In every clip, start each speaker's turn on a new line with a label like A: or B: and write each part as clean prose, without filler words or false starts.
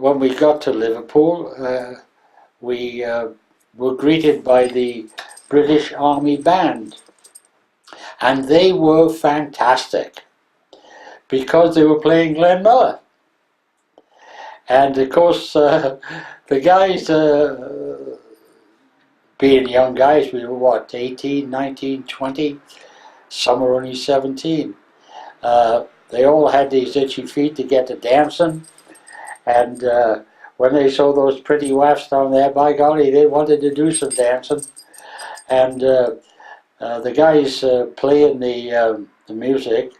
A: when we got to Liverpool, we were greeted by the British Army Band, and they were fantastic because they were playing Glenn Miller. And of course, the guys, being young guys, we were what, 18, 19, 20? Some were only 17. They all had these itchy feet to get to dancing, and when they saw those pretty waifs down there, by golly, they wanted to do some dancing. And the guys playing the music,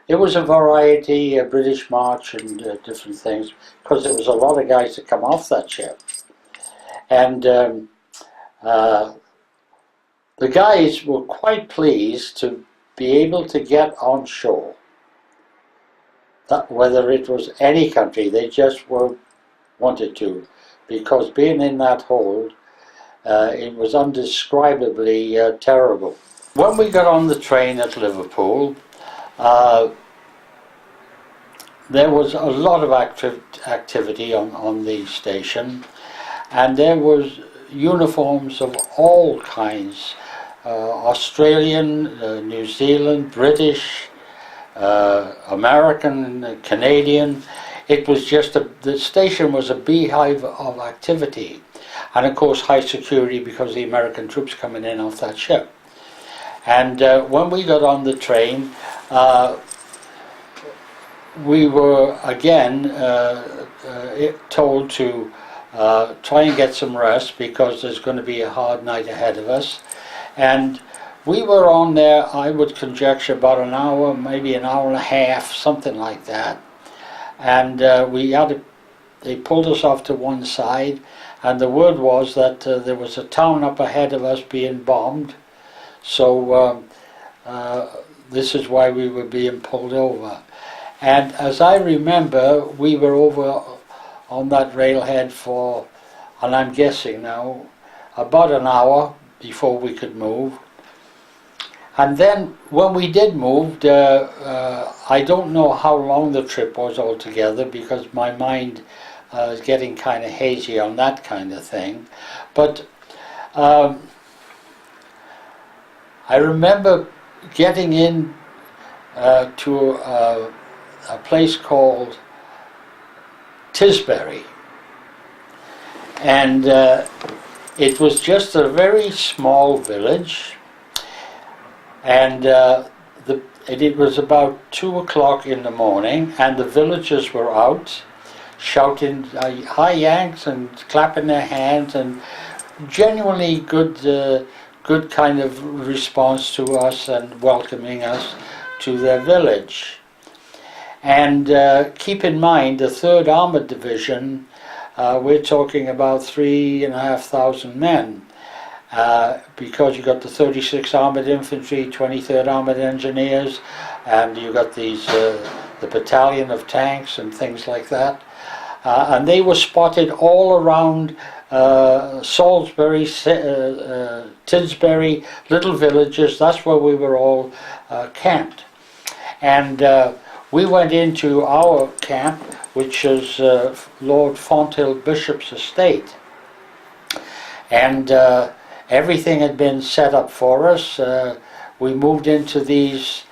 A: it was a variety, a British march and different things, because there was a lot of guys that come off that ship. And the guys were quite pleased to be able to get on shore. Whether it was any country, they just wanted to, because being in that hold, it was undescribably terrible. When we got on the train at Liverpool, there was a lot of activity on the station, and there was uniforms of all kinds, Australian, New Zealand, British, American, Canadian. It was just the station was a beehive of activity, and of course high security because the American troops coming in off that ship. And when we got on the train, we were again told to try and get some rest because there's going to be a hard night ahead of us. And we were on there, I would conjecture, about an hour, maybe an hour and a half, something like that. And they pulled us off to one side, and the word was that there was a town up ahead of us being bombed. So this is why we were being pulled over. And as I remember, we were over on that railhead for, and I'm guessing now, about an hour before we could move. And then when we did move, I don't know how long the trip was altogether because my mind is getting kind of hazy on that kind of thing. But I remember getting in to a place called Tisbury, and it was just a very small village, and it was about 2 o'clock in the morning, and the villagers were out shouting hi Yanks and clapping their hands, and genuinely good kind of response to us and welcoming us to their village. And keep in mind, the 3rd Armoured Division, we're talking about 3,500 men, because you got the 36th Armoured Infantry, 23rd Armoured Engineers, and you got these the battalion of tanks and things like that. And they were spotted all around Salisbury, Tisbury, little villages. That's where we were all camped. And we went into our camp, which is Lord Fonthill Bishop's estate. And everything had been set up for us. We moved into these,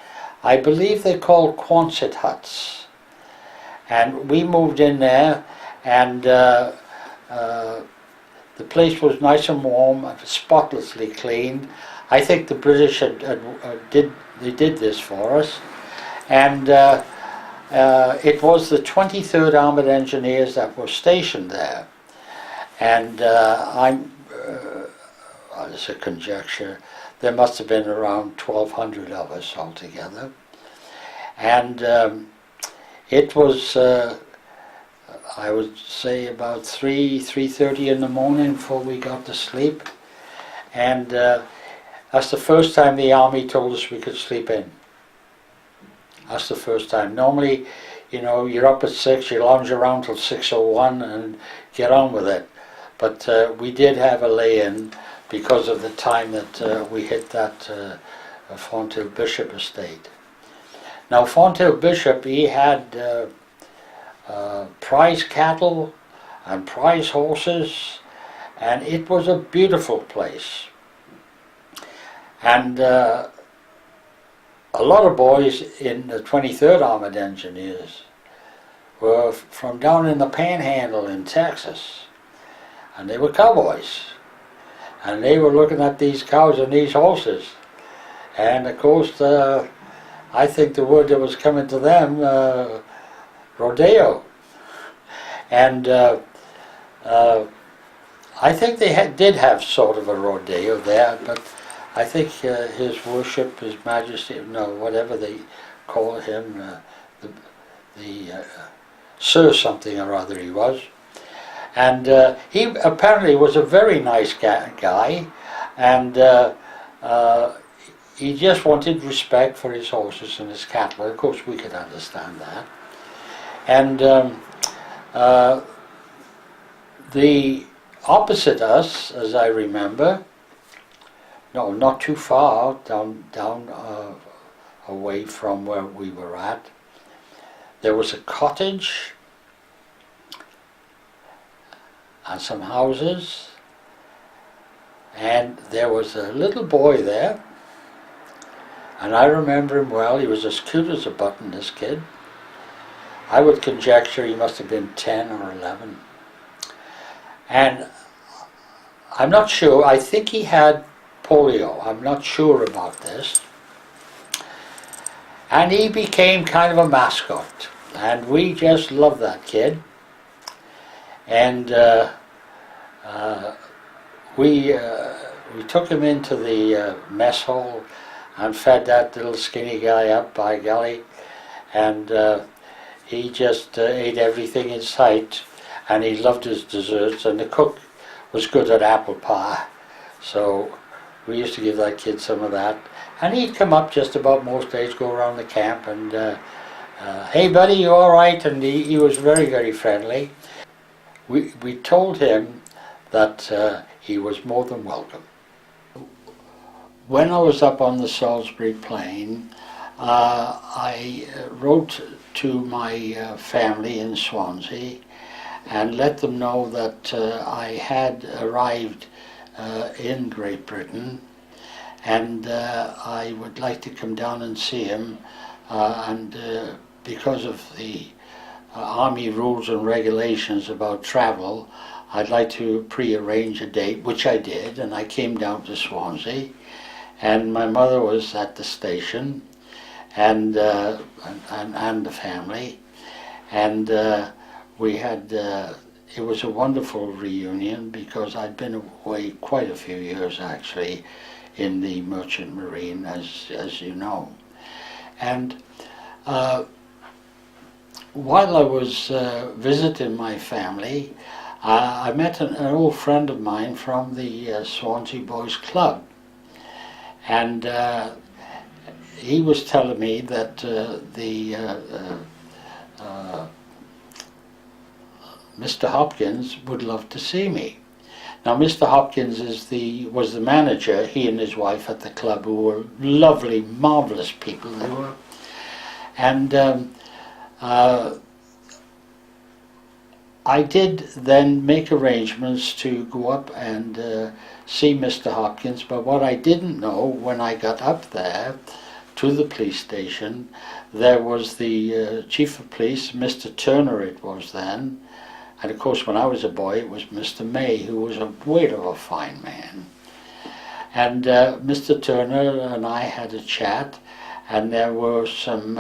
A: I believe they're called Quonset huts. And we moved in there, and the place was nice and warm, spotlessly clean. I think the British did this for us. And it was the 23rd Armoured Engineers that were stationed there. And it's a conjecture, there must have been around 1,200 of us altogether. And it was, I would say, about 3:30 in the morning before we got to sleep. And that's the first time the Army told us we could sleep in. That's the first time. Normally, you know, you're up at 6, you lounge around till 6:01 and get on with it. But we did have a lay-in because of the time that we hit that Fonthill Bishop estate. Now, Fonthill Bishop, he had prize cattle, and prize horses, and it was a beautiful place. And a lot of boys in the 23rd Armored Engineers were from down in the Panhandle in Texas, and they were cowboys, and they were looking at these cows and these horses, and of course I think the word that was coming to them, rodeo, and I think they did have sort of a rodeo there, but I think His Worship, His Majesty, no, whatever they call him, the Sir something or other he was, and he apparently was a very nice guy, and he just wanted respect for his horses and his cattle. Of course, we could understand that. And the opposite us, as I remember, no, not too far down away from where we were at, there was a cottage and some houses, and there was a little boy there, and I remember him well. He was as cute as a button, this kid. I would conjecture he must have been 10 or 11. And I'm not sure, I think he had polio, I'm not sure about this. And he became kind of a mascot, and we just loved that kid. And we took him into the mess hall and fed that little skinny guy up, by golly, and he just ate everything in sight, and he loved his desserts, and the cook was good at apple pie, so we used to give that kid some of that. And he'd come up just about most days, go around the camp, and hey buddy, you all right? And he was very, very friendly. We told him that he was more than welcome. When I was up on the Salisbury Plain, I wrote to my family in Swansea and let them know that I had arrived in Great Britain, and I would like to come down and see him, and because of the Army rules and regulations about travel, I'd like to pre-arrange a date, which I did, and I came down to Swansea, and my mother was at the station, and the family, and we had it was a wonderful reunion, because I'd been away quite a few years actually in the Merchant Marine, as you know. And while I was visiting my family, I met an old friend of mine from the Swansea Boys Club, and he was telling me that Mr. Hopkins would love to see me. Now, Mr. Hopkins was the manager, he and his wife at the club, who were lovely, marvellous people they were. And I did then make arrangements to go up and see Mr. Hopkins, but what I didn't know, when I got up there to the police station, there was the Chief of Police, Mr. Turner it was then, and of course when I was a boy it was Mr. May, who was a whale of a fine man. And Mr. Turner and I had a chat, and there were some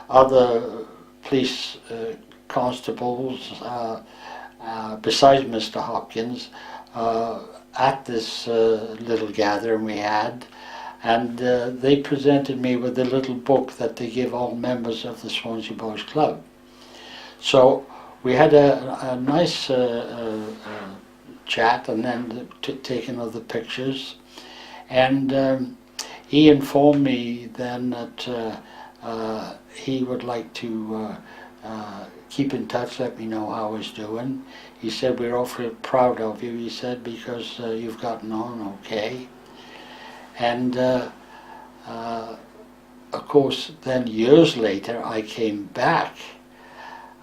A: other police constables besides Mr. Hopkins at this little gathering we had, and they presented me with a little book that they give all members of the Swansea Boys Club. So we had a nice chat, and then taking other pictures, and he informed me then that he would like to keep in touch, let me know how he's doing. He said, we're awfully proud of you, he said, because you've gotten on okay. And of course then years later I came back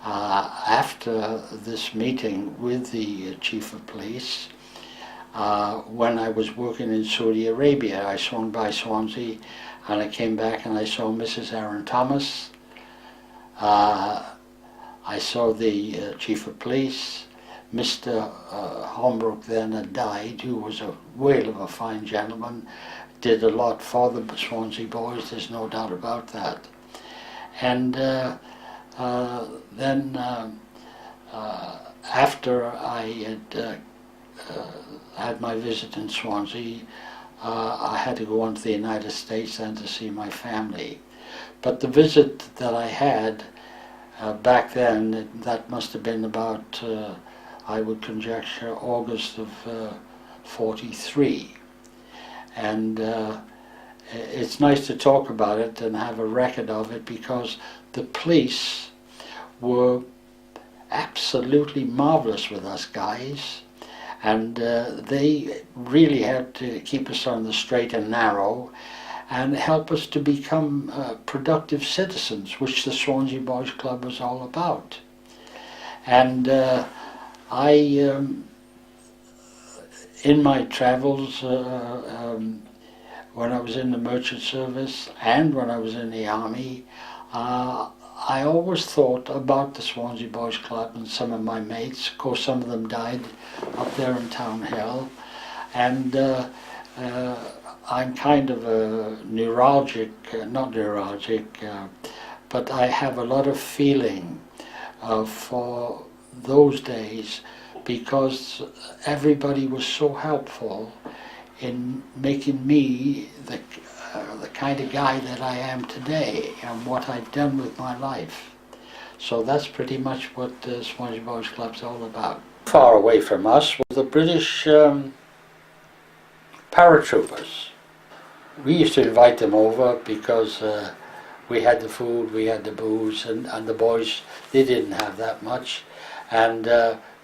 A: after this meeting with the chief of police, when I was working in Saudi Arabia, I swung by Swansea and I came back and I saw Mrs. Aaron Thomas. I saw the chief of police. Mr. Holmbrook then had died, who was a whale of a fine gentleman, did a lot for the Swansea boys, there's no doubt about that. And then after I had my visit in Swansea, I had to go on to the United States and to see my family. But the visit that I had back then, that must have been about, I would conjecture, August of 43. And it's nice to talk about it and have a record of it, because the police were absolutely marvelous with us guys, and they really had to keep us on the straight and narrow and help us to become productive citizens, which the Swansea Boys Club was all about. And in my travels, when I was in the merchant service and when I was in the army, I always thought about the Swansea Boys Club and some of my mates. Of course, some of them died up there in Town Hill, and I'm kind of a but I have a lot of feeling for those days, because everybody was so helpful in making me the kind of guy that I am today and what I've done with my life. So that's pretty much what the Swansea Boys Club's all about. Far away from us was the British paratroopers. We used to invite them over because we had the food, we had the booze, and the boys, they didn't have that much. And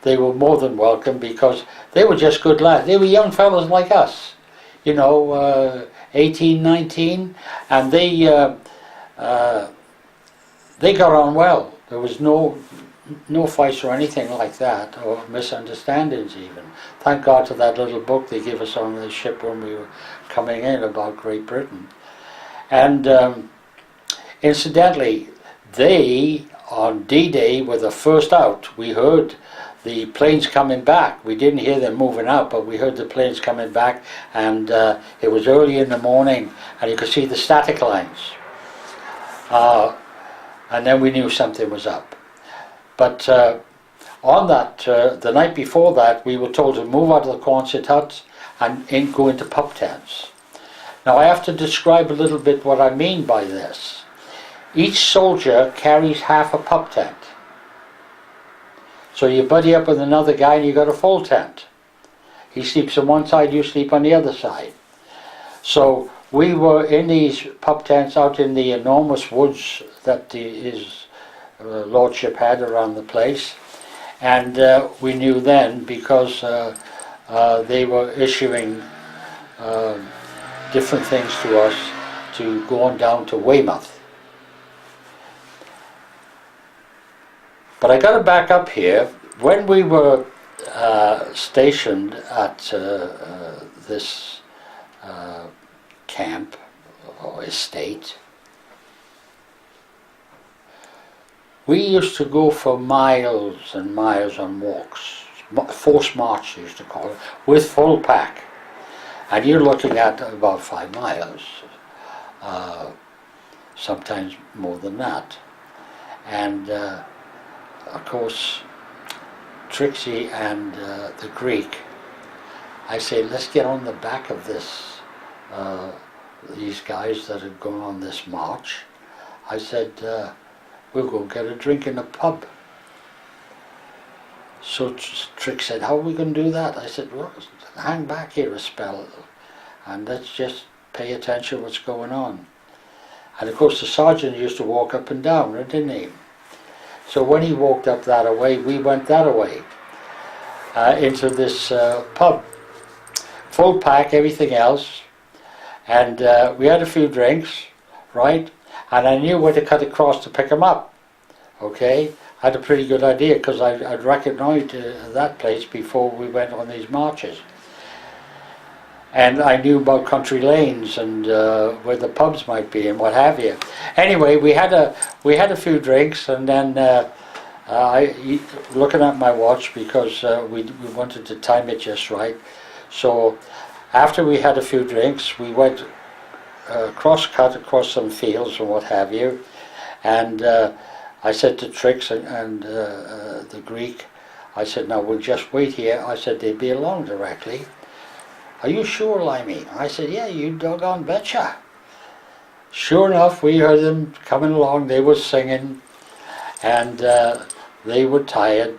A: they were more than welcome, because they were just good lads. They were young fellas like us, you know, 18, 19, and they got on well. There was no fights or anything like that, or misunderstandings even. Thank God for that little book they gave us on the ship when we were coming in about Great Britain. And incidentally, they, on D-Day, were the first out. We heard the planes coming back. We didn't hear them moving out, but we heard the planes coming back, and it was early in the morning, and you could see the static lines. And then we knew something was up. But on that, the night before that, we were told to move out of the Quonset huts and go into pup tents. Now I have to describe a little bit what I mean by this. Each soldier carries half a pup tent. So you buddy up with another guy and you got a full tent. He sleeps on one side, you sleep on the other side. So we were in these pup tents out in the enormous woods that his lordship had around the place, and we knew then, because they were issuing different things to us to go on down to Weymouth. But I got to back up here. When we were stationed at this camp or estate, we used to go for miles and miles on walks, forced march we used to call it, with full pack. And you're looking at about 5 miles, sometimes more than that. And of course, Trixie and the Greek, I say, let's get on the back of this, these guys that had gone on this march. I said, we'll go get a drink in a pub. So Trix said, how are we going to do that? I said, well, hang back here a spell and let's just pay attention to what's going on. And of course the sergeant used to walk up and down, didn't he? So when he walked up that way, we went that way into this pub. Full pack, everything else. And we had a few drinks, right? And I knew where to cut across to pick them up. Okay? had a pretty good idea, because I'd recognised that place before we went on these marches. And I knew about country lanes and where the pubs might be and what have you. Anyway, we had a few drinks, and then looking at my watch, because we wanted to time it just right. So after we had a few drinks, we went cross-cut across some fields and what have you. And I said to Trix and the Greek, I said, now we'll just wait here. I said, they'll be along directly. Are you sure, Limey? I said, yeah, you doggone betcha. Sure enough, we heard them coming along. They were singing, and they were tired.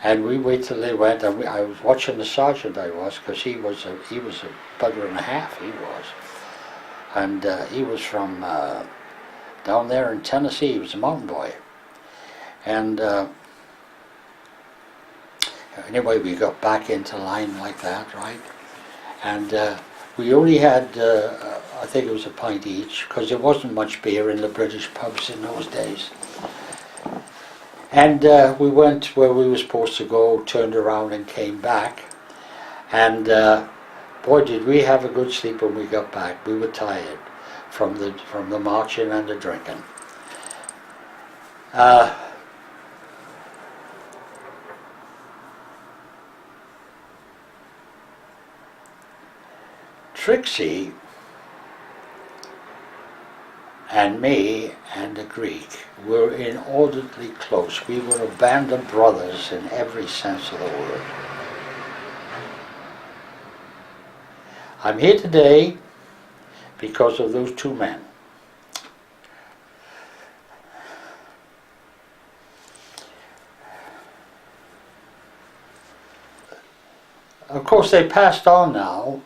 A: And we waited till they went. And I was watching the sergeant. I was, because he was a bugger and a half. He was, and he was from down there in Tennessee. He was a mountain boy. And anyway, we got back into line like that, right? And we only had, I think it was a pint each, because there wasn't much beer in the British pubs in those days. And we went where we were supposed to go, turned around and came back. And boy, did we have a good sleep when we got back. We were tired from the marching and the drinking. Trixie and me and the Greek were inordinately close. We were a band of brothers in every sense of the word. I'm here today because of those two men. Of course, they passed on now.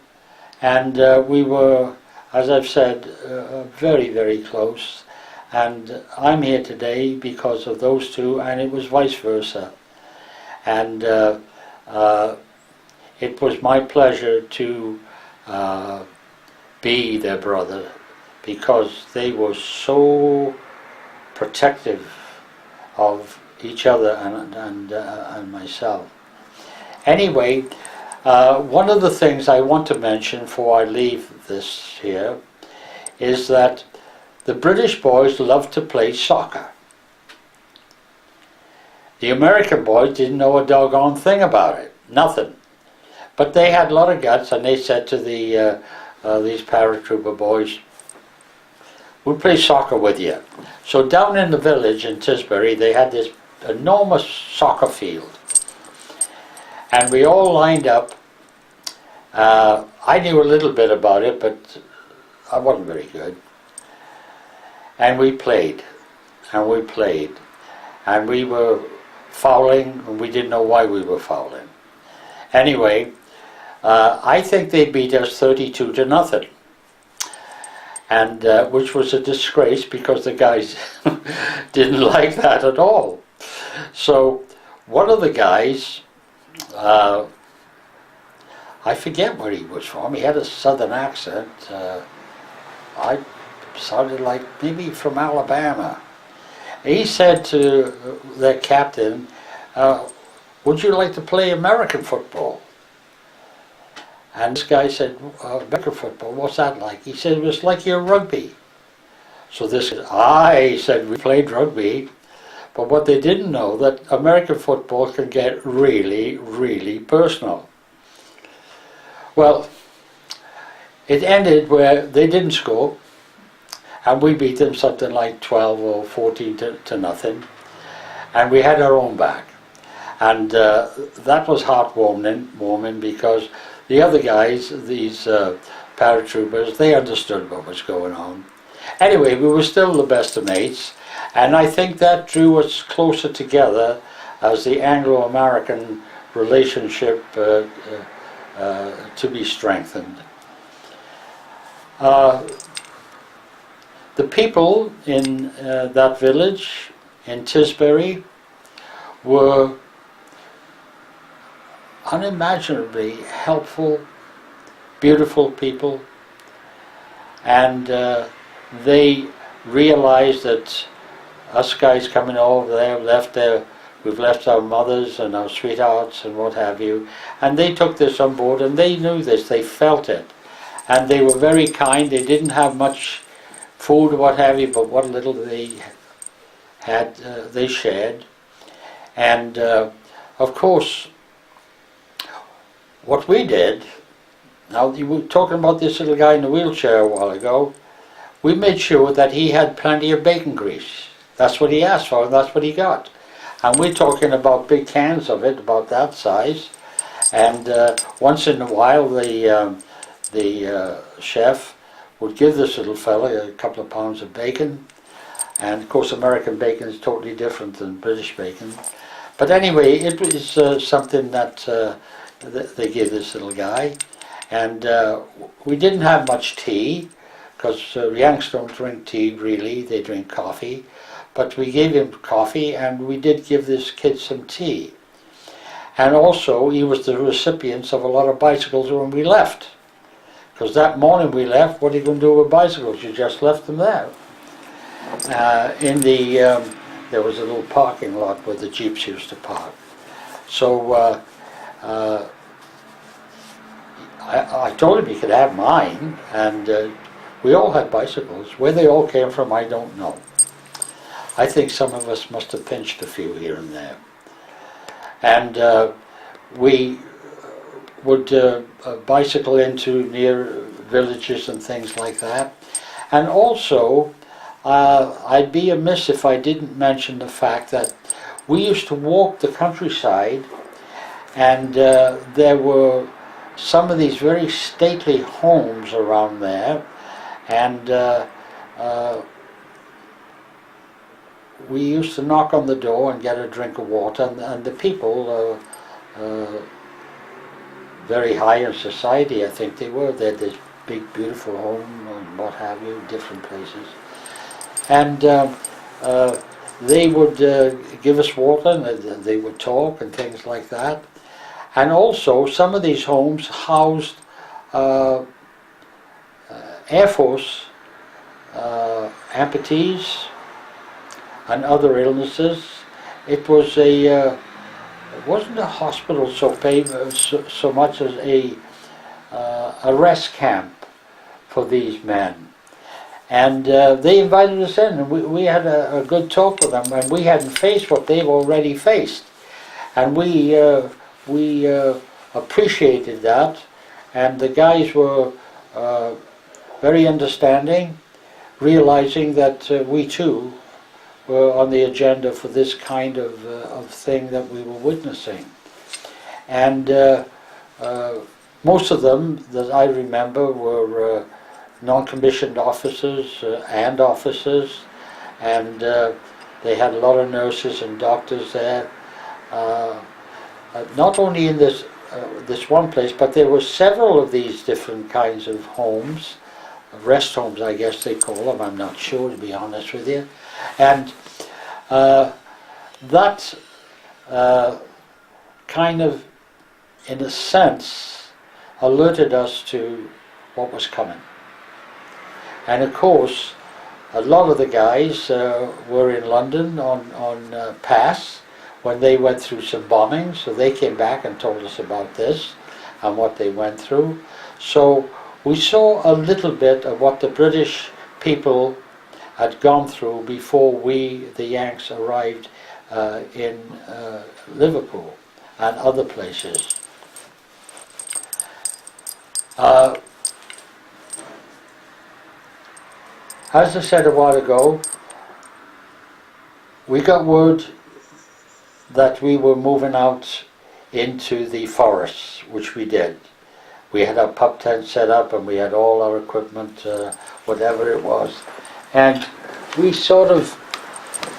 A: And we were, as I've said, very, very close. And I'm here today because of those two, and it was vice versa. And it was my pleasure to be their brother, because they were so protective of each other and myself. Anyway, one of the things I want to mention before I leave this here is that the British boys loved to play soccer. The American boys didn't know a doggone thing about it, nothing. But they had a lot of guts, and they said to these paratrooper boys, we'll play soccer with you. So down in the village in Tisbury, they had this enormous soccer field. And we all lined up. I knew a little bit about it, but I wasn't very good. And we played, and we played. And we were fouling, and we didn't know why we were fouling. Anyway, I think they beat us 32-0. And which was a disgrace, because the guys didn't like that at all. So one of the guys, I forget where he was from. He had a southern accent. I sounded like maybe from Alabama. He said to their captain, would you like to play American football? And this guy said, American football, what's that like? He said, it was like your rugby. So this guy said, we played rugby. But what they didn't know, that American football can get really, really personal. Well, it ended where they didn't score, and we beat them something like 12 or 14 to nothing, and we had our own back. And that was heartwarming, because the other guys, these paratroopers, they understood what was going on. Anyway, we were still the best of mates, and I think that drew us closer together as the Anglo-American relationship to be strengthened. The people in that village in Tisbury were unimaginably helpful, beautiful people, and they realized that us guys coming over there, we've left our mothers and our sweethearts and what have you, and they took this on board, and they knew this, they felt it, and they were very kind. They didn't have much food or what have you, but what little they had, they shared. And of course, what we did, now you were talking about this little guy in the wheelchair a while ago, we made sure that he had plenty of bacon grease. That's what he asked for, and that's what he got. And we're talking about big cans of it, about that size. And once in a while, the chef would give this little fella a couple of pounds of bacon. And of course, American bacon is totally different than British bacon. But anyway, it was something that they gave this little guy. And we didn't have much tea, because Yanks don't drink tea really, they drink coffee. But we gave him coffee, and we did give this kid some tea. And also, he was the recipient of a lot of bicycles when we left. Because that morning we left, what are you going to do with bicycles? You just left them there. There was a little parking lot where the jeeps used to park. So I told him he could have mine, and we all had bicycles. Where they all came from, I don't know. I think some of us must have pinched a few here and there. And we would bicycle into near villages and things like that. And also, I'd be amiss if I didn't mention the fact that we used to walk the countryside, and there were some of these very stately homes around there, and we used to knock on the door and get a drink of water, and the people, very high in society, I think they were. They had this big, beautiful home and what have you, different places. And they would give us water, and they would talk and things like that. And also, some of these homes housed Air Force amputees and other illnesses. It was it wasn't a hospital so much as a rest camp for these men. And they invited us in, and we had a good talk with them, and we hadn't faced what they've already faced. And we appreciated that, and the guys were very understanding, realizing that we too were on the agenda for this kind of thing that we were witnessing. And most of them that I remember were non-commissioned officers and officers, and they had a lot of nurses and doctors there. Not only in this one place, but there were several of these different kinds of homes, rest homes I guess they call them, I'm not sure to be honest with you. And that kind of, in a sense, alerted us to what was coming. And of course, a lot of the guys were in London on pass when they went through some bombings, so they came back and told us about this and what they went through. So we saw a little bit of what the British people had gone through before we, the Yanks, arrived in Liverpool and other places. As I said a while ago, we got word that we were moving out into the forests, which we did. We had our pup tent set up, and we had all our equipment, whatever it was. And we sort of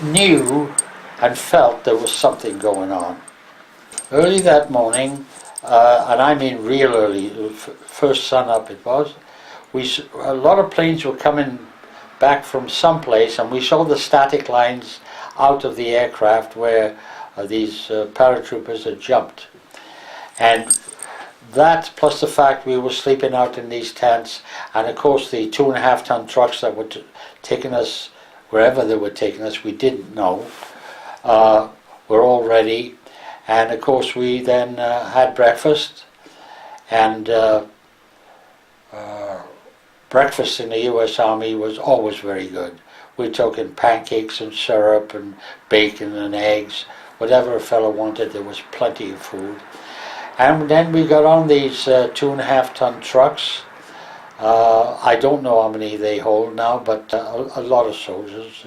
A: knew and felt there was something going on. Early that morning, and I mean real early, first sun up it was, a lot of planes were coming back from someplace, and we saw the static lines out of the aircraft where these paratroopers had jumped. And that, plus the fact we were sleeping out in these tents, and of course the 2.5-ton trucks that were taking us wherever they were taking us, we didn't know. We're all ready, and of course we then had breakfast, and breakfast in the US Army was always very good. We took in pancakes and syrup and bacon and eggs, whatever a fellow wanted. There was plenty of food. And then we got on these 2.5-ton trucks. I don't know how many they hold now, but a lot of soldiers.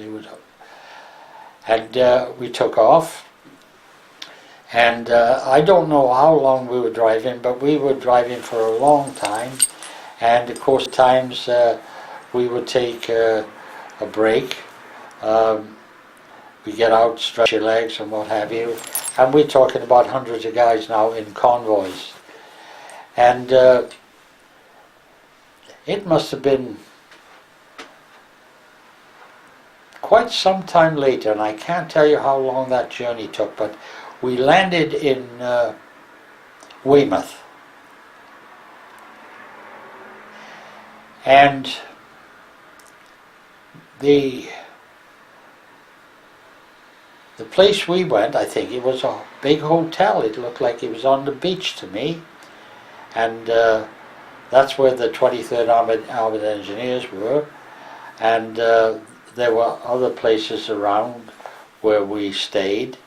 A: And we took off. And I don't know how long we were driving, but we were driving for a long time. And of course, at times we would take a break. We get out, stretch your legs and what have you. And we're talking about hundreds of guys now in convoys. And it must have been quite some time later, and I can't tell you how long that journey took, but we landed in Weymouth. And the place we went, I think it was a big hotel. It looked like it was on the beach to me. And that's where the 23rd Armoured Engineers were. And there were other places around where we stayed,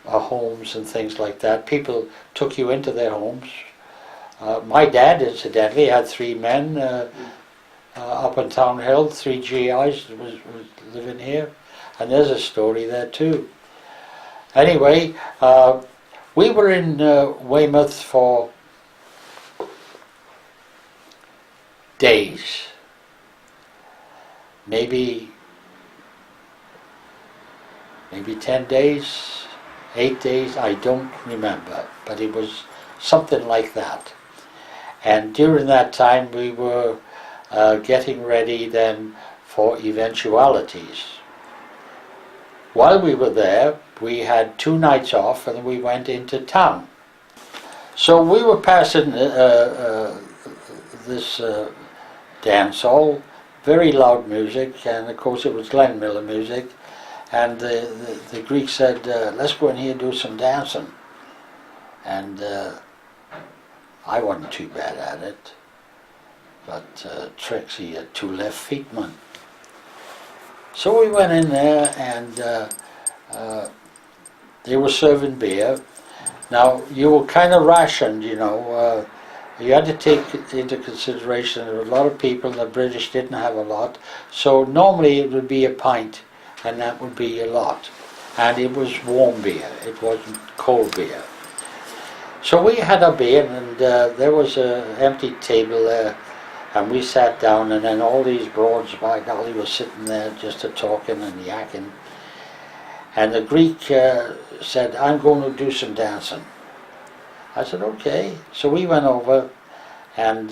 A: homes and things like that. People took you into their homes. My dad, incidentally, had 3 men up on Town Hill, 3 GIs was living here. And there's a story there too. Anyway, we were in Weymouth for days, maybe 10 days, 8 days, I don't remember, but it was something like that. And during that time we were getting ready then for eventualities. While we were there, we had 2 nights off and we went into town. So we were passing this dance hall, very loud music, and of course it was Glenn Miller music, and the Greek said, let's go in here and do some dancing. And I wasn't too bad at it, but Trixie had 2 left feet, man. So we went in there and they were serving beer. Now you were kind of rationed, you know. You had to take into consideration there were a lot of people, the British didn't have a lot, so normally it would be a pint and that would be a lot. And it was warm beer, it wasn't cold beer. So we had a beer and there was an empty table there and we sat down, and then all these broads, by golly, were sitting there just talking and yakking. And the Greek said, I'm going to do some dancing. I said, okay. So we went over, and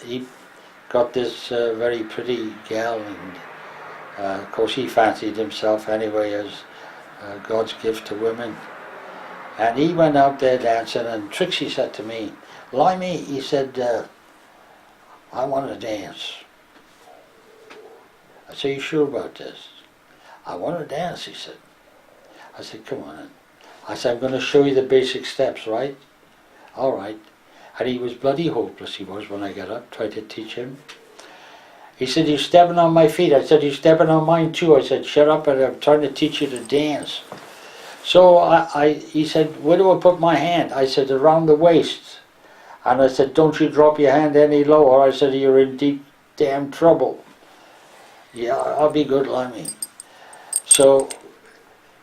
A: he got this very pretty gal, and of course he fancied himself anyway as God's gift to women. And he went out there dancing, and Trixie said to me, Limey, he said, I want to dance. I said, you sure about this? I want to dance, he said. I said, come on. I said, I'm going to show you the basic steps, right? All right. And he was bloody hopeless, he was, when I got up, tried to teach him. He said, you're stepping on my feet. I said, you're stepping on mine too. I said, shut up, and I'm trying to teach you to dance. So he said, where do I put my hand? I said, around the waist. And I said, don't you drop your hand any lower. I said, you're in deep damn trouble. Yeah, I'll be good, Limey. So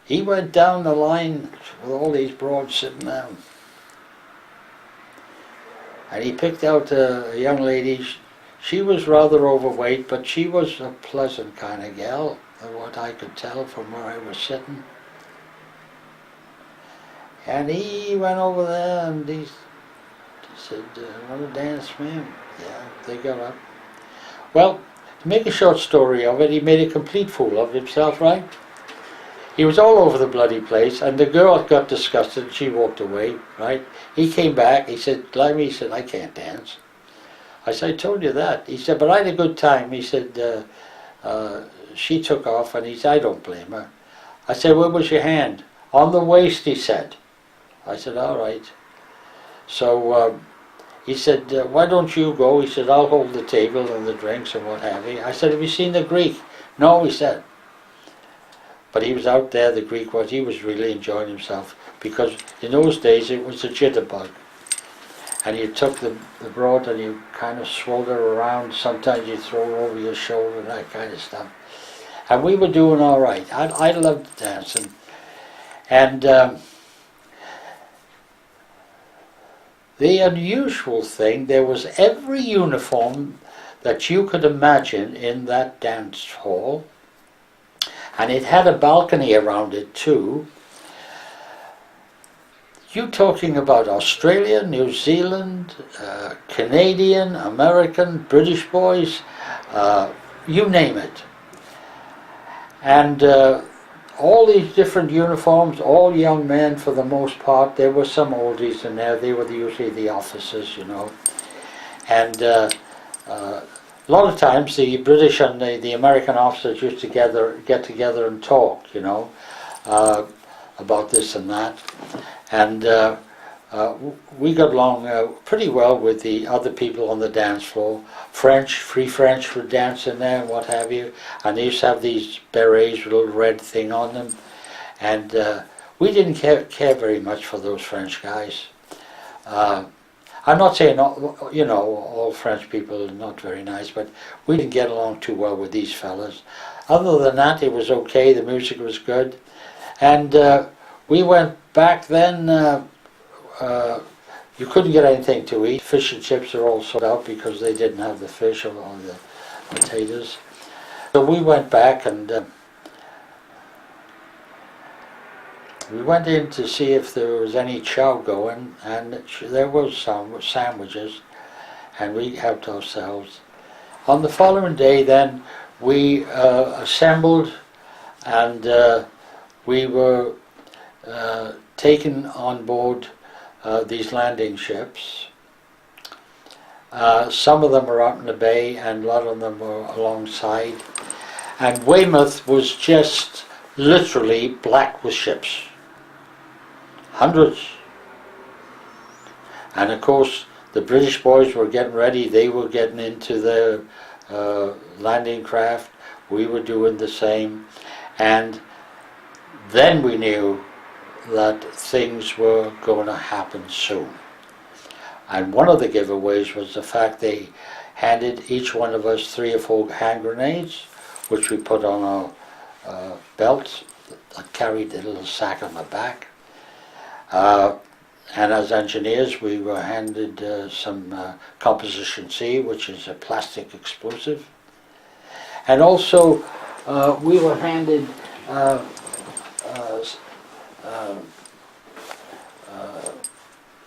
A: he went down the line with all these broads sitting down. And he picked out a young lady. She was rather overweight, but she was a pleasant kind of gal, what I could tell from where I was sitting. And he went over there and he said, want to dance, ma'am? Yeah, they got up. Well, to make a short story of it, he made a complete fool of himself, right? He was all over the bloody place, and the girl got disgusted and she walked away, right? He came back, he said, Limey, he said, I can't dance. I said, I told you that. He said, but I had a good time. He said, she took off, and he said, I don't blame her. I said, where was your hand? On the waist, he said. I said, all right. So he said, why don't you go? He said, I'll hold the table and the drinks and what have you. I said, have you seen the Greek? No, he said. But he was out there, the Greek was, he was really enjoying himself, because in those days it was a jitterbug. And you took the broad and you kind of swirled it around. Sometimes you throw it over your shoulder, that kind of stuff. And we were doing all right. I loved dancing. And the unusual thing, there was every uniform that you could imagine in that dance hall. And it had a balcony around it too. You talking about Australia, New Zealand, Canadian, American, British boys, you name it. And all these different uniforms, all young men for the most part. There were some oldies in there. They were usually the officers, you know. And a lot of times the British and the American officers used to get together and talk, you know, about this and that. And we got along pretty well with the other people on the dance floor. Free French would dance in there and what have you. And they used to have these berets with a little red thing on them. And we didn't care very much for those French guys. I'm not saying, you know, all French people are not very nice, but we didn't get along too well with these fellas. Other than that, it was okay. The music was good. And we went back then. You couldn't get anything to eat. Fish and chips are all sold out because they didn't have the fish or the potatoes. So we went back and we went in to see if there was any chow going, and there was some sandwiches, and we helped ourselves. On the following day then, we assembled, and we were taken on board these landing ships. Some of them were out in the bay and a lot of them were alongside. And Weymouth was just literally black with ships. Hundreds. And of course the British boys were getting ready. They were getting into their landing craft. We were doing the same. And then we knew that things were going to happen soon. And one of the giveaways was the fact they handed each one of us 3 or 4 hand grenades, which we put on our belts. I carried a little sack on my back. And as engineers, we were handed some Composition C, which is a plastic explosive. And also, we were handed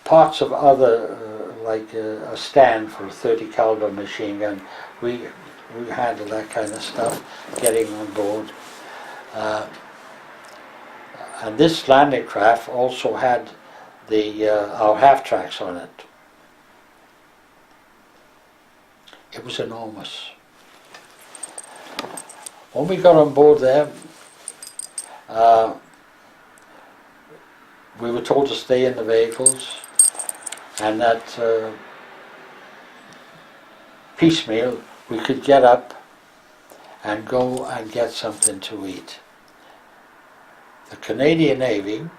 A: parts of other, like a stand for a 30 caliber machine gun. We handled that kind of stuff, getting on board. And this landing craft also had our half tracks on it. It was enormous. When we got on board there, we were told to stay in the vehicles, and that piecemeal we could get up and go and get something to eat. The Canadian Navy,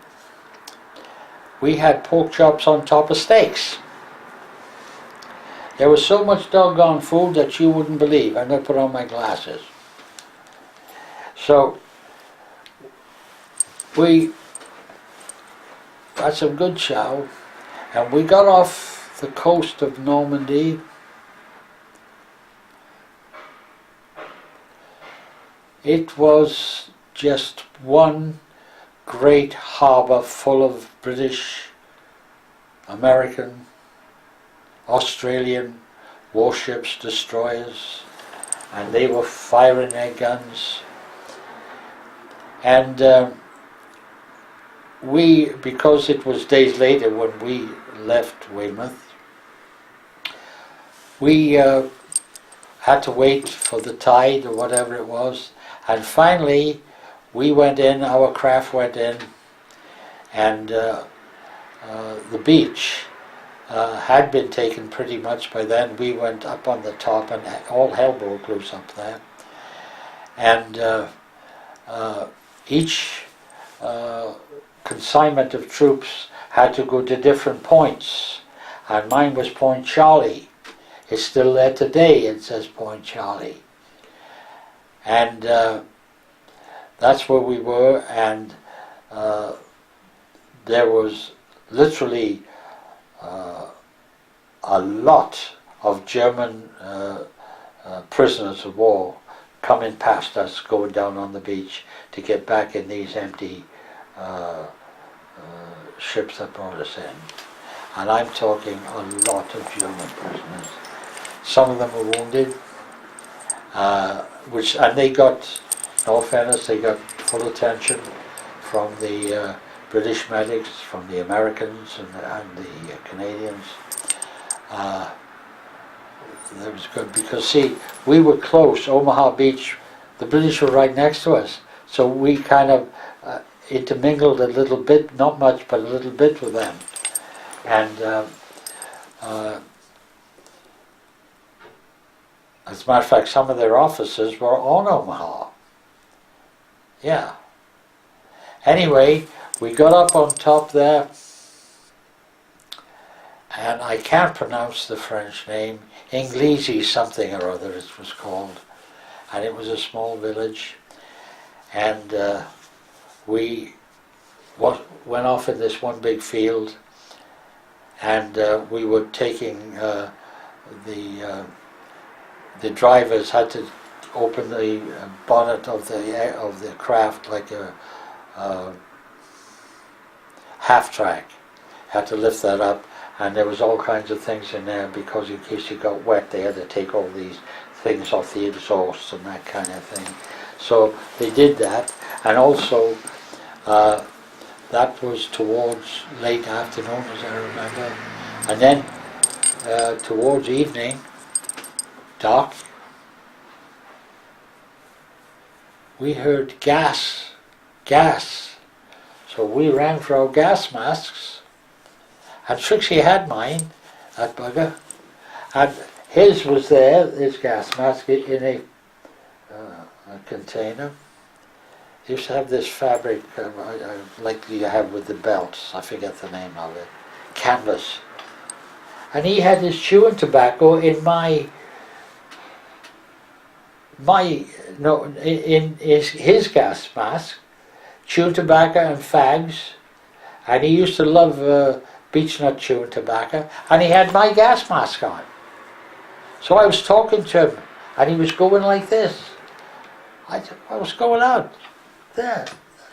A: we had pork chops on top of steaks. There was so much doggone food that you wouldn't believe. I'm going to put on my glasses. So we had some good chow, and we got off the coast of Normandy. It was just one great harbour full of British, American, Australian warships, destroyers, and they were firing their guns. And we, because it was days later when we left Weymouth, we had to wait for the tide or whatever it was, And finally, we went in, our craft went in, and the beach had been taken pretty much by then. We went up on the top, and all hell broke loose up there. And each consignment of troops had to go to different points, and mine was Point Charlie. It's still there today, it says Point Charlie. And that's where we were, and there was literally a lot of German prisoners of war coming past us, going down on the beach to get back in these empty ships that brought us in. And I'm talking a lot of German prisoners. Some of them were wounded, and they got, in all fairness, they got full attention from the British medics, from the Americans and the Canadians. That was good because, see, we were close. Omaha Beach, the British were right next to us, so we kind of intermingled a little bit, not much, but a little bit with them. And as a matter of fact, some of their officers were on Omaha. Yeah. Anyway, we got up on top there, and I can't pronounce the French name. Inglisi something or other it was called. And it was a small village. And we went off in this one big field, and we were taking the drivers had to open the bonnet of the craft like a half track. Had to lift that up, and there was all kinds of things in there because in case you got wet, they had to take all these things off the exhaust and that kind of thing. So they did that, and also that was towards late afternoon, as I remember, and then towards evening, dark, we heard gas. So we ran for our gas masks, and Trixie had mine, that bugger, and his was there, his gas mask, in a container. He used to have this fabric, like you have with the belts, I forget the name of it, canvas. And he had his chewing tobacco in his gas mask, chewing tobacco and fags, and he used to love beech nut chewing tobacco, and he had my gas mask on. So I was talking to him, and he was going like this. I said, what's going on? There.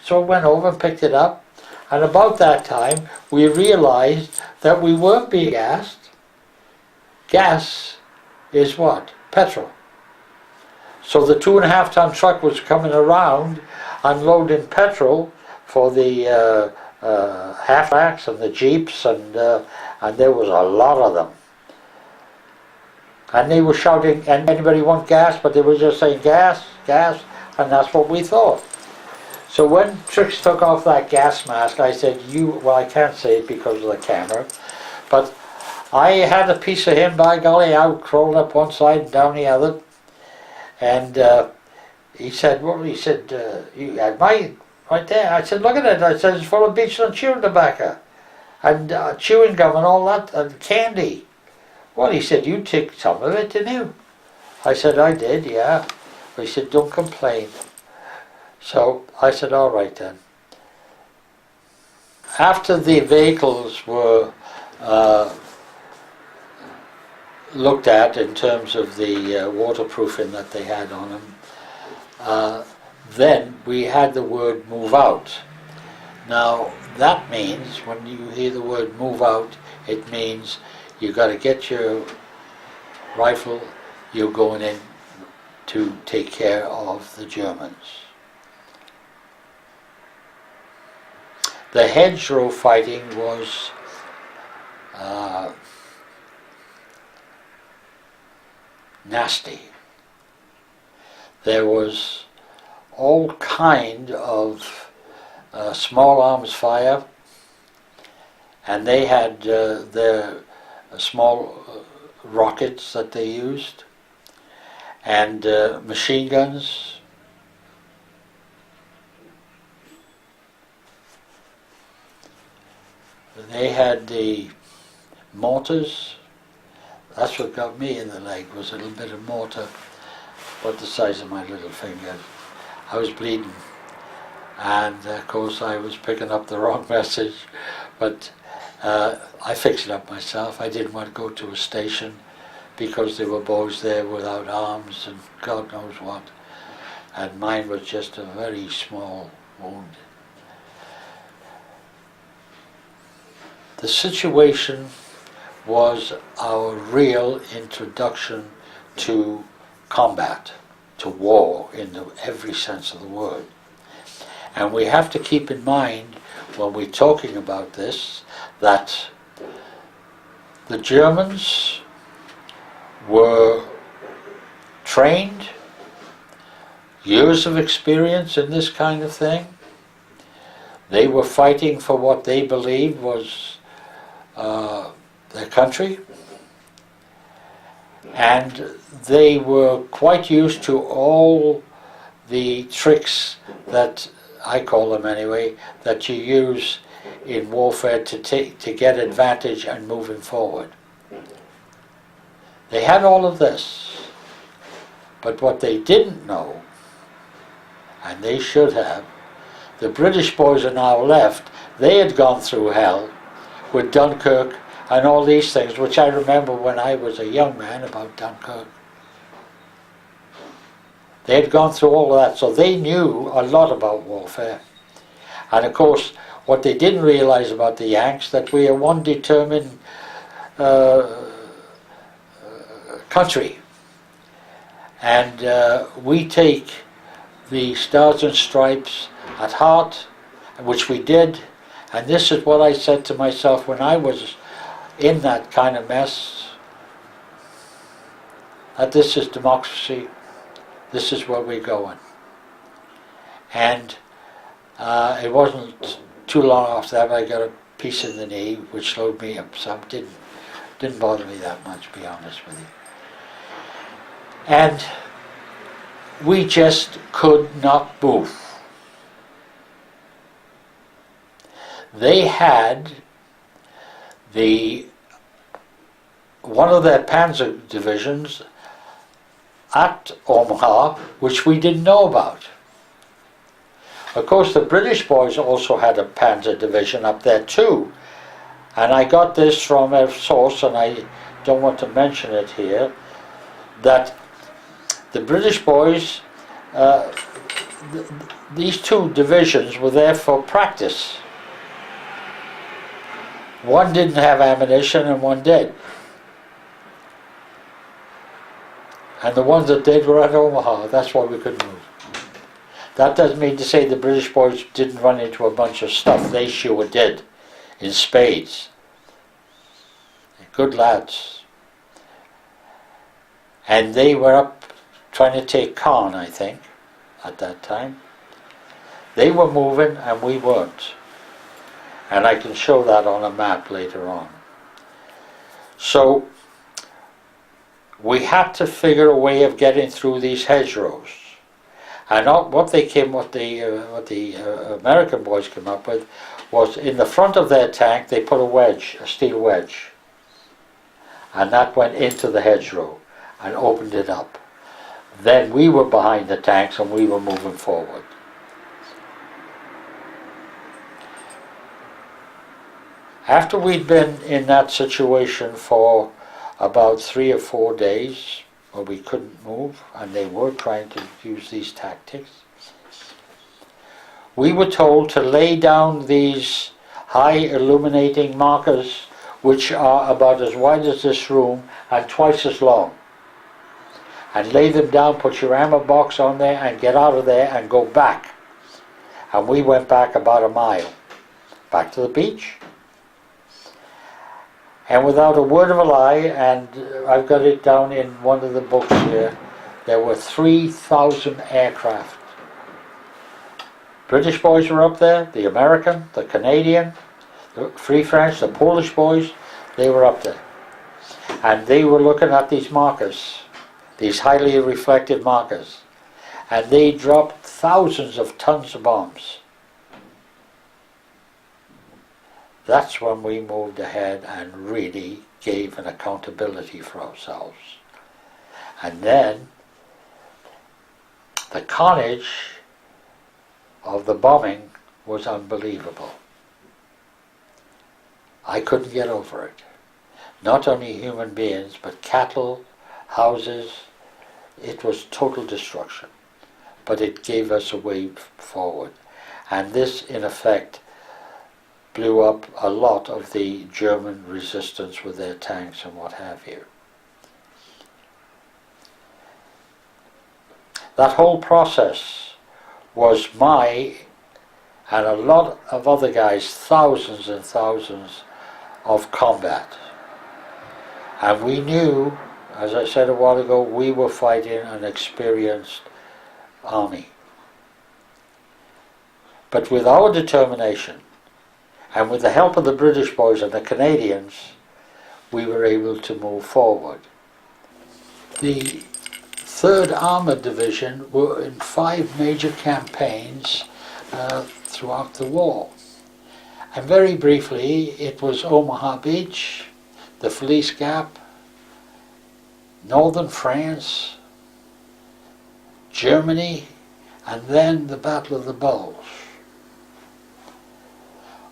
A: So I went over and picked it up, and about that time we realized that we weren't being gassed. Gas is what? Petrol. So the 2.5 ton truck was coming around unloading petrol for the half-tracks and the jeeps, and there was a lot of them. And they were shouting, and anybody want gas? But they were just saying gas, gas, and that's what we thought. So when Trix took off that gas mask, I said, well, I can't say it because of the camera, but I had a piece of him, by golly, out, crawled up one side and down the other. And he said, well, you had mine right there. I said, look at it. I said, it's full of beech nut chewing tobacco and chewing gum and all that, and candy. Well, he said, you took some of it, didn't you? I said, I did, yeah. But he said, don't complain. So I said, all right then. After the vehicles were looked at in terms of the waterproofing that they had on them, then we had the word move out. Now that means, when you hear the word move out, it means you got to get your rifle, you're going in to take care of the Germans. The hedgerow fighting was nasty. There was all kind of small arms fire, and they had their small rockets that they used, and machine guns. They had the mortars. That's what got me in the leg, was a little bit of mortar, about the size of my little finger. I was bleeding, and of course I was picking up the wrong message, but I fixed it up myself. I didn't want to go to a station because there were boys there without arms and God knows what, and mine was just a very small wound. The situation was our real introduction to combat, to war in every sense of the word. And we have to keep in mind when we're talking about this that the Germans were trained, years of experience in this kind of thing. They were fighting for what they believed was their country, and they were quite used to all the tricks that, I call them anyway, that you use in warfare to get advantage and moving forward. They had all of this, but what they didn't know, and they should have, the British boys are now left, they had gone through hell with Dunkirk and all these things, which I remember when I was a young man about Dunkirk. They had gone through all of that, so they knew a lot about warfare. And of course, what they didn't realize about the Yanks, that we are one determined country. And we take the Stars and Stripes at heart, which we did. And this is what I said to myself when I was in that kind of mess, that this is democracy, this is where we're going. And it wasn't too long after that I got a piece in the knee which slowed me up, so it didn't bother me that much, to be honest with you. And we just could not move. They had one of their Panzer Divisions at Omaha, which we didn't know about. Of course, the British boys also had a Panzer Division up there too, and I got this from a source, and I don't want to mention it here, that the British boys, these two divisions were there for practice. One didn't have ammunition and one did. And the ones that did were at Omaha. That's why we couldn't move. That doesn't mean to say the British boys didn't run into a bunch of stuff. They sure did, in spades. Good lads. And they were up trying to take Caen, I think, at that time. They were moving and we weren't. And I can show that on a map later on. So we had to figure a way of getting through these hedgerows. And what the American boys came up with was, in the front of their tank they put a wedge, a steel wedge, and that went into the hedgerow and opened it up. Then we were behind the tanks and we were moving forward. After we'd been in that situation for about 3 or 4 days, where we couldn't move, and they were trying to use these tactics, we were told to lay down these high illuminating markers, which are about as wide as this room and twice as long. And lay them down, put your ammo box on there, and get out of there and go back. And we went back about a mile, back to the beach. And without a word of a lie, and I've got it down in one of the books here, there were 3,000 aircraft British boys were up there, the American, the Canadian, the Free French, the Polish boys, they were up there. And they were looking at these markers, these highly reflective markers. And they dropped thousands of tons of bombs. That's when we moved ahead and really gave an accountability for ourselves. And then the carnage of the bombing was unbelievable. I couldn't get over it. Not only human beings, but cattle, houses. It was total destruction. But it gave us a way forward. And this, in effect, blew up a lot of the German resistance with their tanks and what have you. That whole process was my, and a lot of other guys, thousands and thousands of combat. And we knew, as I said a while ago, we were fighting an experienced army. But with our determination, and with the help of the British boys and the Canadians, we were able to move forward. The 3rd Armoured Division were in 5 major campaigns throughout the war. And very briefly, it was Omaha Beach, the Felice Gap, northern France, Germany, and then the Battle of the Bulge.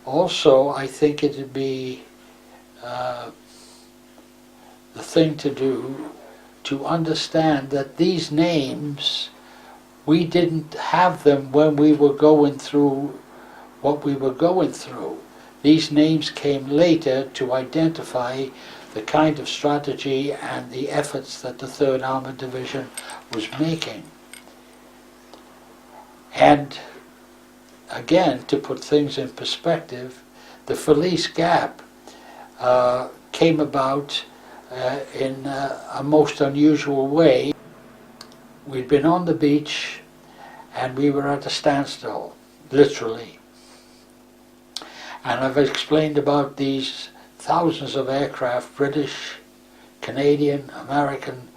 A: Also, I think it would be the thing to do to understand that these names, we didn't have them when we were going through what we were going through. These names came later to identify the kind of strategy and the efforts that the 3rd Armoured Division was making. And again, to put things in perspective, the Feliz Gap came about in a most unusual way. We'd been on the beach and we were at a standstill, literally. And I've explained about these thousands of aircraft, British, Canadian, American,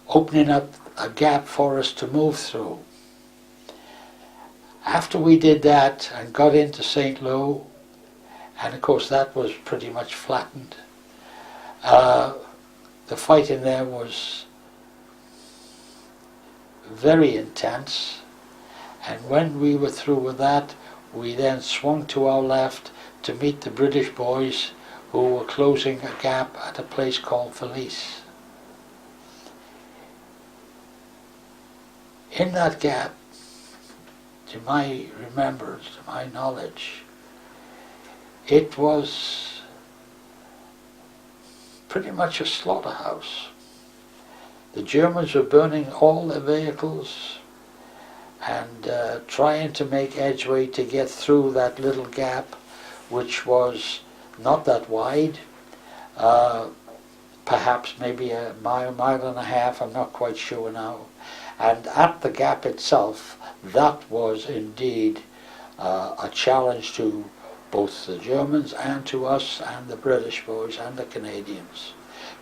A: opening up a gap for us to move through. After we did that and got into St. Lo, and of course that was pretty much flattened, the fighting there was very intense, and when we were through with that, we then swung to our left to meet the British boys who were closing a gap at a place called Felice. In that gap, to my remembrance, to my knowledge, it was pretty much a slaughterhouse. The Germans were burning all their vehicles and trying to make edgeway to get through that little gap, which was not that wide, perhaps maybe a mile and a half, I'm not quite sure now. And at the gap itself, that was indeed a challenge to both the Germans and to us and the British boys and the Canadians,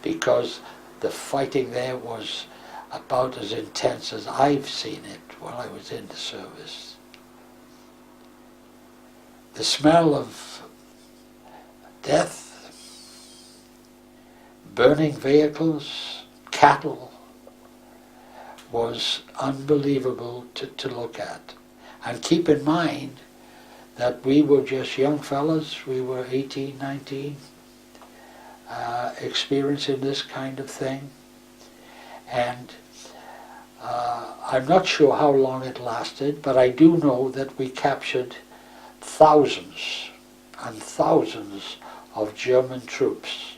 A: because the fighting there was about as intense as I've seen it while I was in the service. The smell of death, burning vehicles, cattle, was unbelievable to look at. And keep in mind that we were just young fellas, we were 18, 19, experiencing this kind of thing. And I'm not sure how long it lasted, but I do know that we captured thousands and thousands of German troops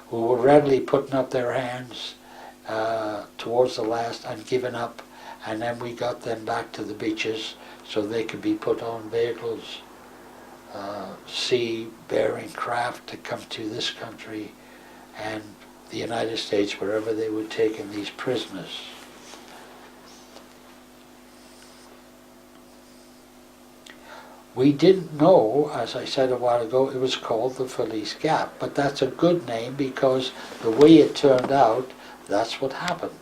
A: who were readily putting up their hands towards the last and giving up, and then we got them back to the beaches so they could be put on vehicles, sea-bearing craft to come to this country and the United States, wherever they were taking these prisoners. We didn't know, as I said a while ago, it was called the Felice Gap, but that's a good name because the way it turned out, that's what happened.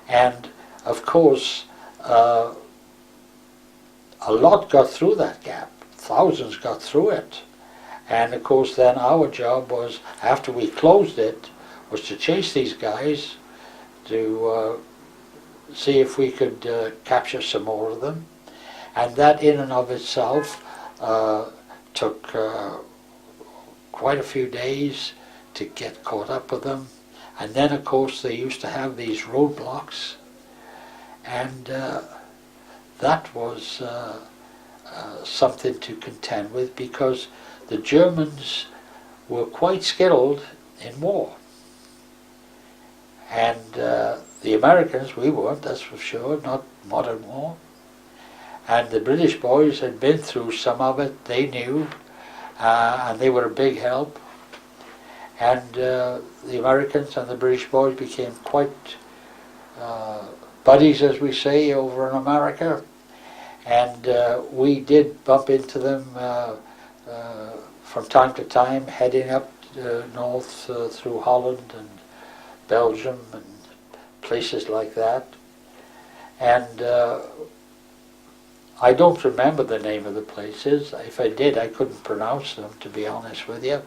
A: And of course, a lot got through that gap. Thousands got through it. And of course then our job was, after we closed it, was to chase these guys, to see if we could capture some more of them. And that in and of itself took quite a few days to get caught up with them. And then of course they used to have these roadblocks, and that was something to contend with, because the Germans were quite skilled in war. And the Americans, we weren't, that's for sure, not modern war. And the British boys had been through some of it, they knew, and they were a big help. And the Americans and the British boys became quite buddies, as we say, over in America. And we did bump into them from time to time, heading up north through Holland and Belgium and places like that. And I don't remember the name of the places. If I did, I couldn't pronounce them, to be honest with you,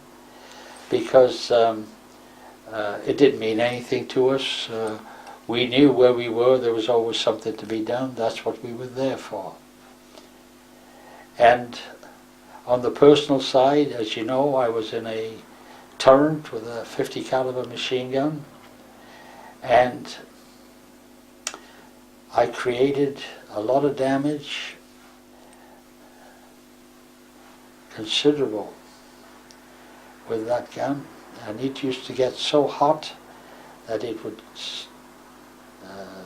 A: because it didn't mean anything to us. We knew where we were, there was always something to be done, that's what we were there for. And on the personal side, as you know, I was in a turret with a 50 caliber machine gun, and I created a lot of damage, considerable, with that gun. And it used to get so hot that it would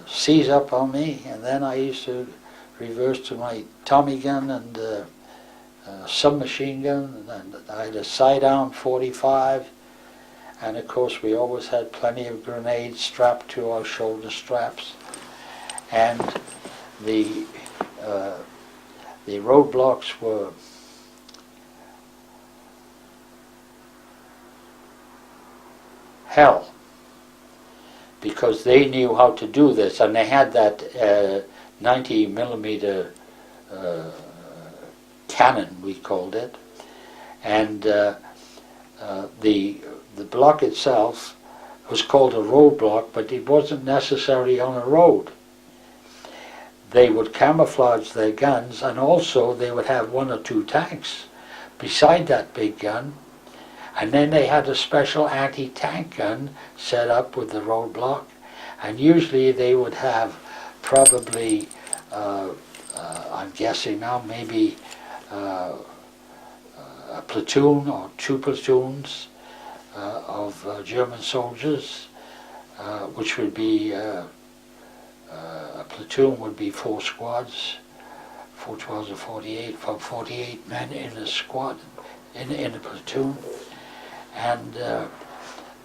A: seize up on me, and then I used to reverse to my Tommy gun and submachine gun, and I had a side-arm 45, and of course we always had plenty of grenades strapped to our shoulder straps. And the roadblocks were hell, because they knew how to do this, and they had that 90 millimeter cannon, we called it, and the block itself was called a roadblock, but it wasn't necessarily on a road. They would camouflage their guns, and also they would have 1 or 2 tanks beside that big gun, and then they had a special anti-tank gun set up with the roadblock, and usually they would have probably, I'm guessing now, maybe a platoon or 2 platoons of German soldiers, which would be a platoon would be 4 squads, 4 12s or 48, from 48 men in a squad, in a platoon, and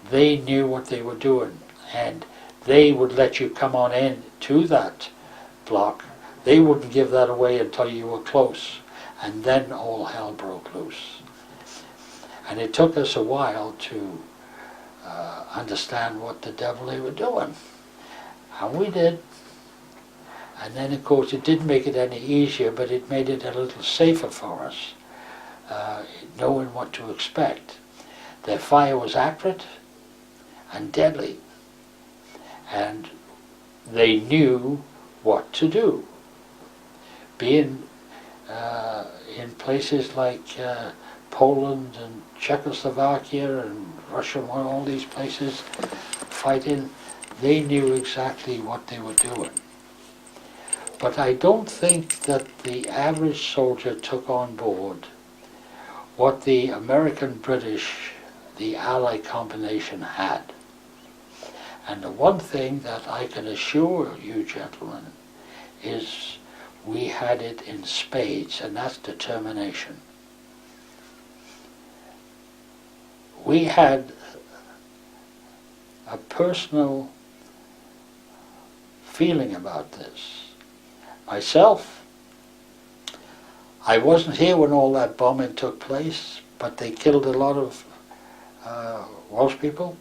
A: they knew what they were doing, and they would let you come on in to that block. They wouldn't give that away until you were close, and then all hell broke loose. And it took us a while to understand what the devil they were doing, and we did. And then of course it didn't make it any easier, but it made it a little safer for us, knowing what to expect. Their fire was accurate and deadly, and they knew what to do. Being in places like Poland and Czechoslovakia and Russia, all these places fighting, they knew exactly what they were doing. But I don't think that the average soldier took on board what the American-British, the Allied combination, had. And the one thing that I can assure you, gentlemen, is we had it in spades, and that's determination. We had a personal feeling about this. Myself, I wasn't here when all that bombing took place, but they killed a lot of Welsh people,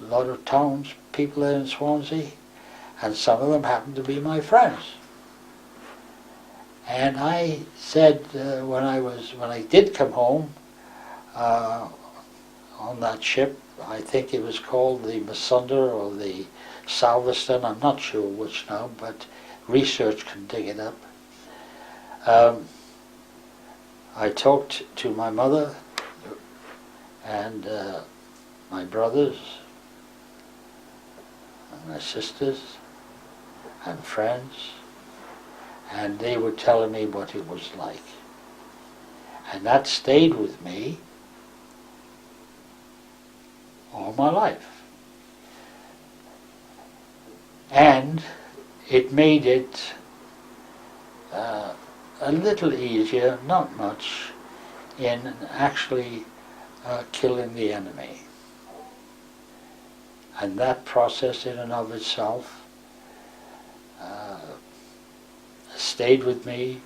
A: a lot of towns people there in Swansea, and some of them happened to be my friends. And I said when I did come home on that ship, I think it was called the Masada or the Salveston, I'm not sure which now, but research can dig it up. I talked to my mother and my brothers and my sisters and friends, and they were telling me what it was like. And that stayed with me all my life. And it made it a little easier, not much, in actually killing the enemy. And that process in and of itself stayed with me.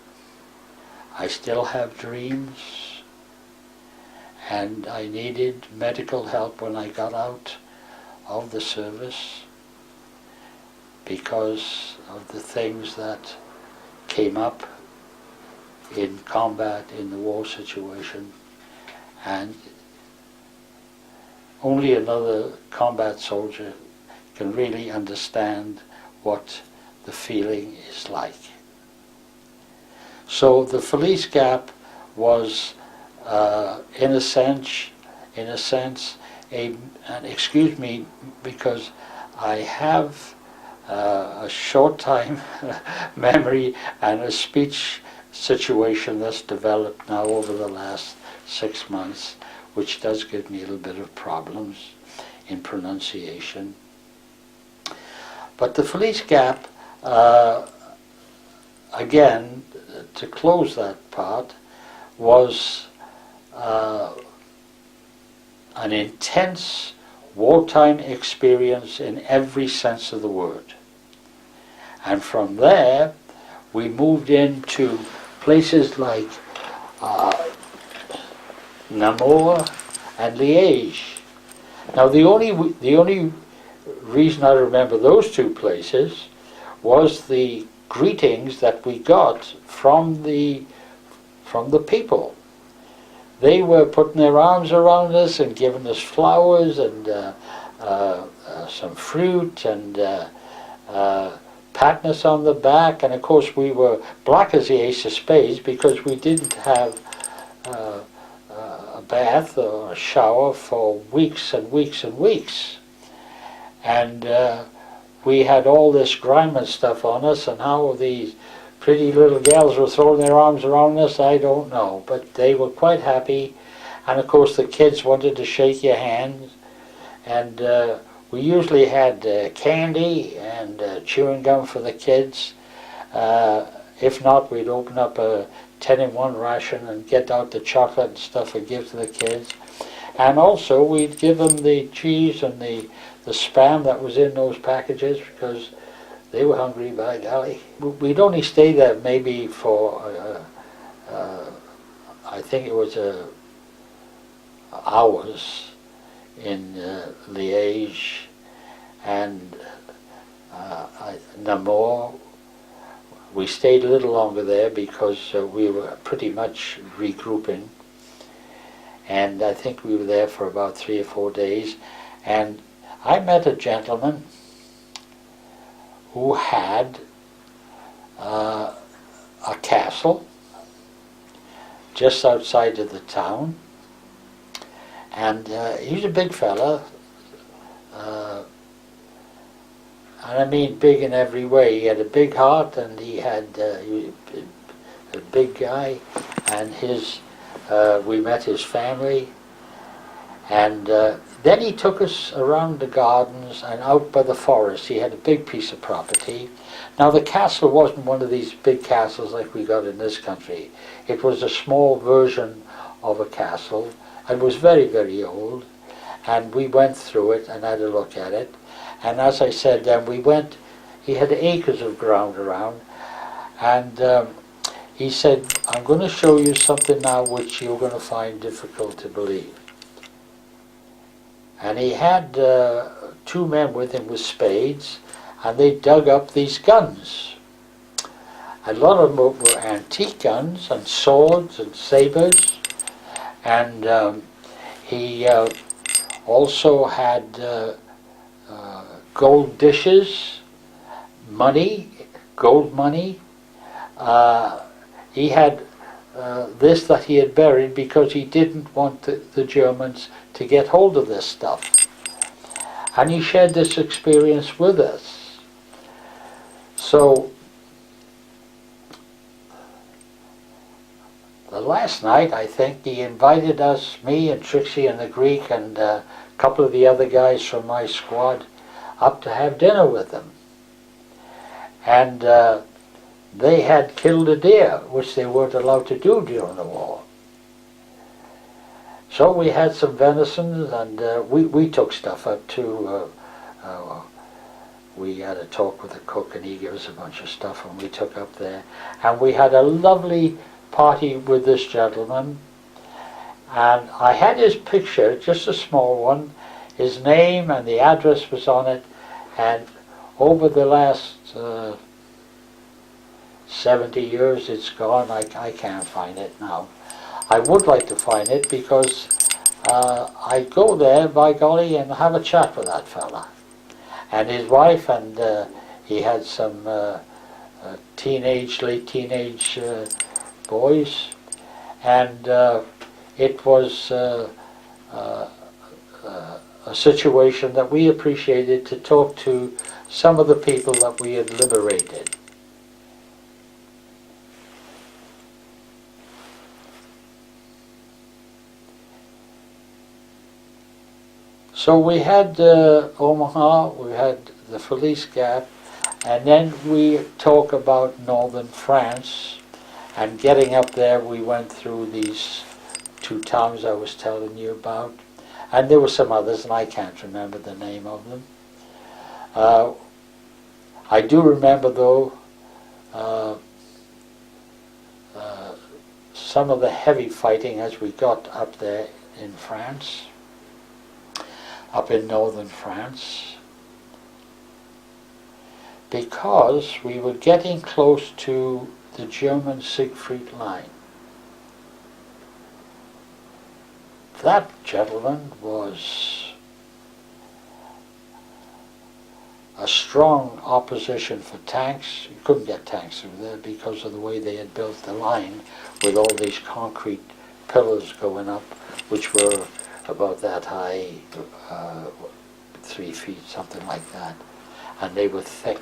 A: I still have dreams, and I needed medical help when I got out of the service because of the things that came up in combat in the war situation, and only another combat soldier can really understand what the feeling is like. So the Feliz Gap was in a sense, and excuse me because I have a short time memory and a speech situation that's developed now over the last 6 months, which does give me a little bit of problems in pronunciation. But the Felice Gap, again, to close that part, was an intense wartime experience in every sense of the word. And from there, we moved into places like Namur and Liège. Now the only reason I remember those two places was the greetings that we got from the people. They were putting their arms around us and giving us flowers and some fruit and patting us on the back. And of course we were black as the ace of spades because we didn't have a bath or a shower for weeks and weeks and weeks. And we had all this grime and stuff on us, and how these pretty little gals were throwing their arms around us, I don't know. But they were quite happy. And of course the kids wanted to shake your hand. And we usually had candy and chewing gum for the kids. If not, we'd open up a 10-in-1 ration and get out the chocolate and stuff and give to the kids. And also we'd give them the cheese and the spam that was in those packages because they were hungry, by golly. We'd only stay there maybe for, I think it was hours in Liège and Namur. We stayed a little longer there because we were pretty much regrouping, and I think we were there for about 3 or 4 days. And I met a gentleman who had a castle just outside of the town, and he was a big fella, and I mean big in every way. He had a big heart, and he was a big guy, and we met his family, and then he took us around the gardens and out by the forest. He had a big piece of property. Now the castle wasn't one of these big castles like we got in this country. It was a small version of a castle, and was very, very old. And we went through it and had a look at it. And as I said, then he had acres of ground around, and he said, I'm going to show you something now which you're going to find difficult to believe. And he had two men with him with spades, and they dug up these guns. A lot of them were antique guns and swords and sabers, and he also had gold dishes, money, gold money. He had this that he had buried because he didn't want the Germans to get hold of this stuff. And he shared this experience with us. So, the last night, I think, he invited us, me and Trixie and the Greek and a couple of the other guys from my squad, up to have dinner with them. And they had killed a deer, which they weren't allowed to do during the war. So we had some venison, and we took stuff up too. We had a talk with the cook, and he gave us a bunch of stuff, and we took up there. And we had a lovely party with this gentleman, and I had his picture, just a small one. His name and the address was on it, and over the last 70 years it's gone. I can't find it now. I would like to find it because I'd go there, by golly, and have a chat with that fella and his wife, and he had some late teenage boys, and it was a situation that we appreciated, to talk to some of the people that we had liberated. So we had Omaha, we had the Felice Gap, and then we talk about northern France. And getting up there, we went through these two towns I was telling you about. And there were some others, and I can't remember the name of them. I do remember, though, some of the heavy fighting as we got up there in France, up in northern France, because we were getting close to the German Siegfried Line. That gentleman was a strong opposition for tanks. You couldn't get tanks through there because of the way they had built the line, with all these concrete pillars going up, which were about that high, 3 feet, something like that. And they were thick,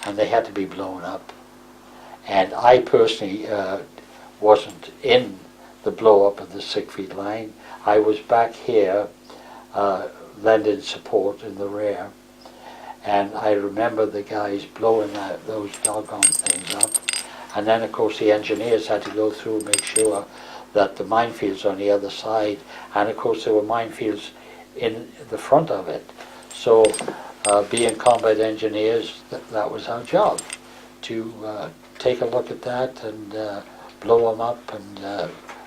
A: and they had to be blown up. And I personally wasn't in the blow-up of the Siegfried Line. I was back here, lending support in the rear. And I remember the guys blowing those doggone things up. And then, of course, the engineers had to go through and make sure that the minefields on the other side, and of course there were minefields in the front of it. So being combat engineers, that was our job, to take a look at that and blow them up, and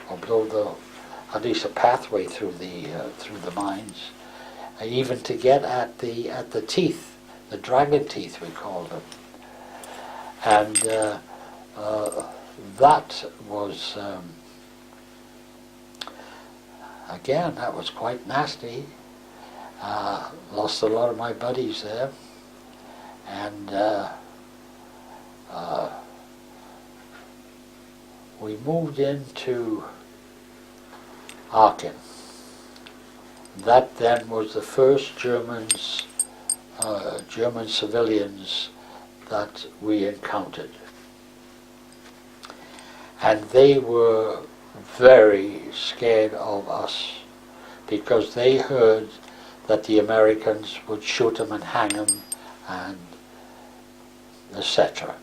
A: or blow at least a pathway through the mines, even to get at the teeth, the dragon teeth we called them. And that was again, that was quite nasty. Lost a lot of my buddies there, and we moved into Aachen. That then was the first German civilians that we encountered, and they were very scared of us because they heard that the Americans would shoot them and hang them and etc.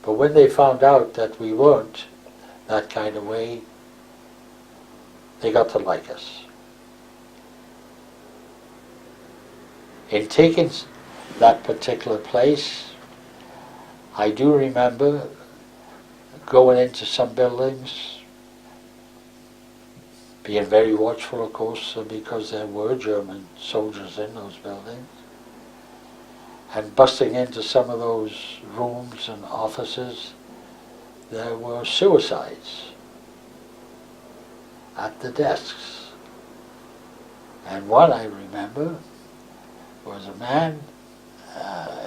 A: But when they found out that we weren't that kind of way, they got to like us. In taking that particular place, I do remember going into some buildings, being very watchful, of course, because there were German soldiers in those buildings, and busting into some of those rooms and offices. There were suicides at the desks. And one I remember was a man,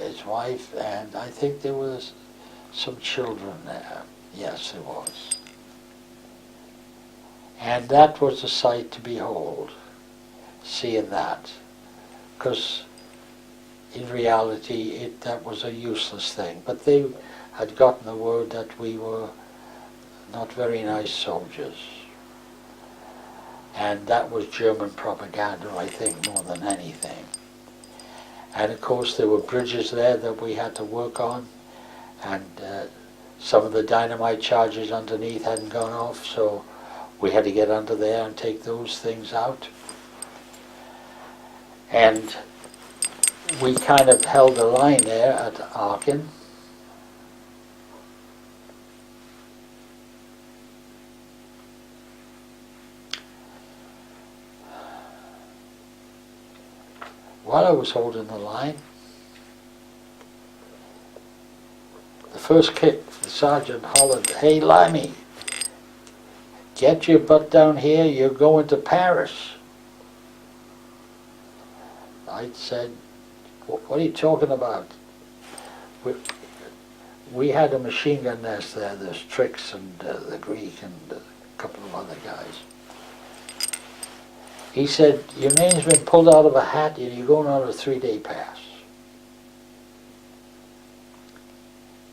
A: his wife, and I think there was some children there. Yes, there was. And that was a sight to behold, seeing that. Because in reality, that was a useless thing. But they had gotten the word that we were not very nice soldiers. And that was German propaganda, I think, more than anything. And of course there were bridges there that we had to work on, and some of the dynamite charges underneath hadn't gone off, so we had to get under there and take those things out. And we kind of held the line there at Aachen. While I was holding the line, the first kick, the sergeant hollered, "Hey, Limey, get your butt down here, you're going to Paris." I said, "What are you talking about?" We had a machine gun nest there, there's Trix and the Greek and a couple of other guys. He said, "Your name's been pulled out of a hat and you're going on a 3-day pass."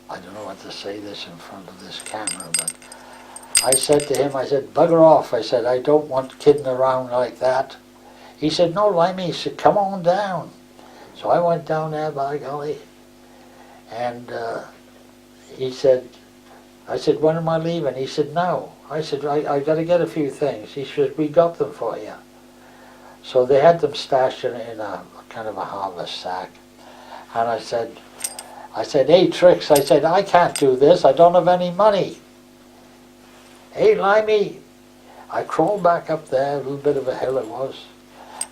A: I don't know what to say this in front of this camera, but I said to him, I said, "Bugger off." I said, "I don't want kidding around like that." He said, "No, Limey," he said, "come on down." So I went down there, by golly, and he said, I said, "When am I leaving?" He said, "No." I said, I got to get a few things." He said, "We got them for you." So they had them stashed in a kind of a harvest sack. And I said, "Hey, Trix," I said, "I can't do this. I don't have any money." "Hey, Limey." I crawled back up there, a little bit of a hill it was,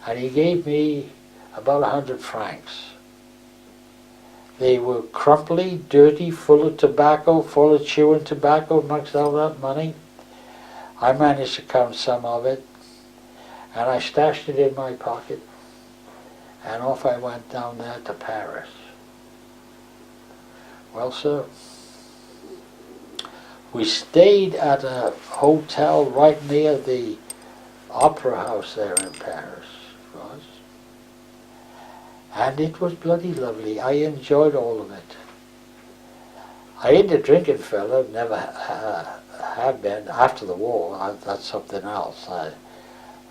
A: and he gave me about 100 francs. They were crumply, dirty, full of tobacco, full of chewing tobacco amongst all that money. I managed to count some of it, and I stashed it in my pocket, and off I went down there to Paris. Well, sir, we stayed at a hotel right near the opera house there in Paris, it was. And it was bloody lovely. I enjoyed all of it. I ain't a drinking fella, never have been. After the war, that's something else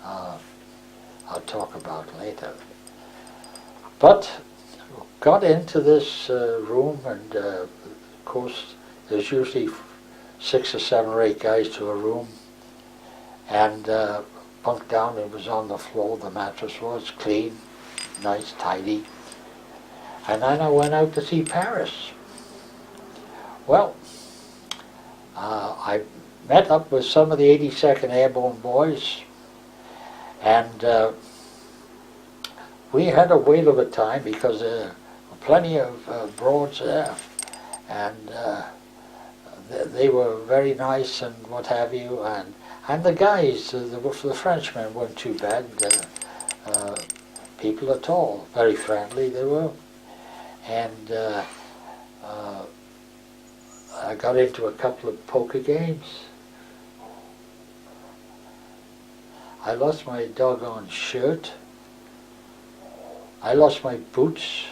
A: I'll talk about later. But got into this room, and of course there's usually 6 or 7 or 8 guys to a room, and bunked down. It was on the floor, the mattress was clean, nice, tidy. And then I went out to see Paris. Well, I met up with some of the 82nd Airborne boys, and we had a whale of a time because there were plenty of broads there, and they were very nice and what have you, and the guys, the Frenchmen weren't too bad people at all, very friendly they were, and I got into a couple of poker games. I lost my doggone shirt. I lost my boots.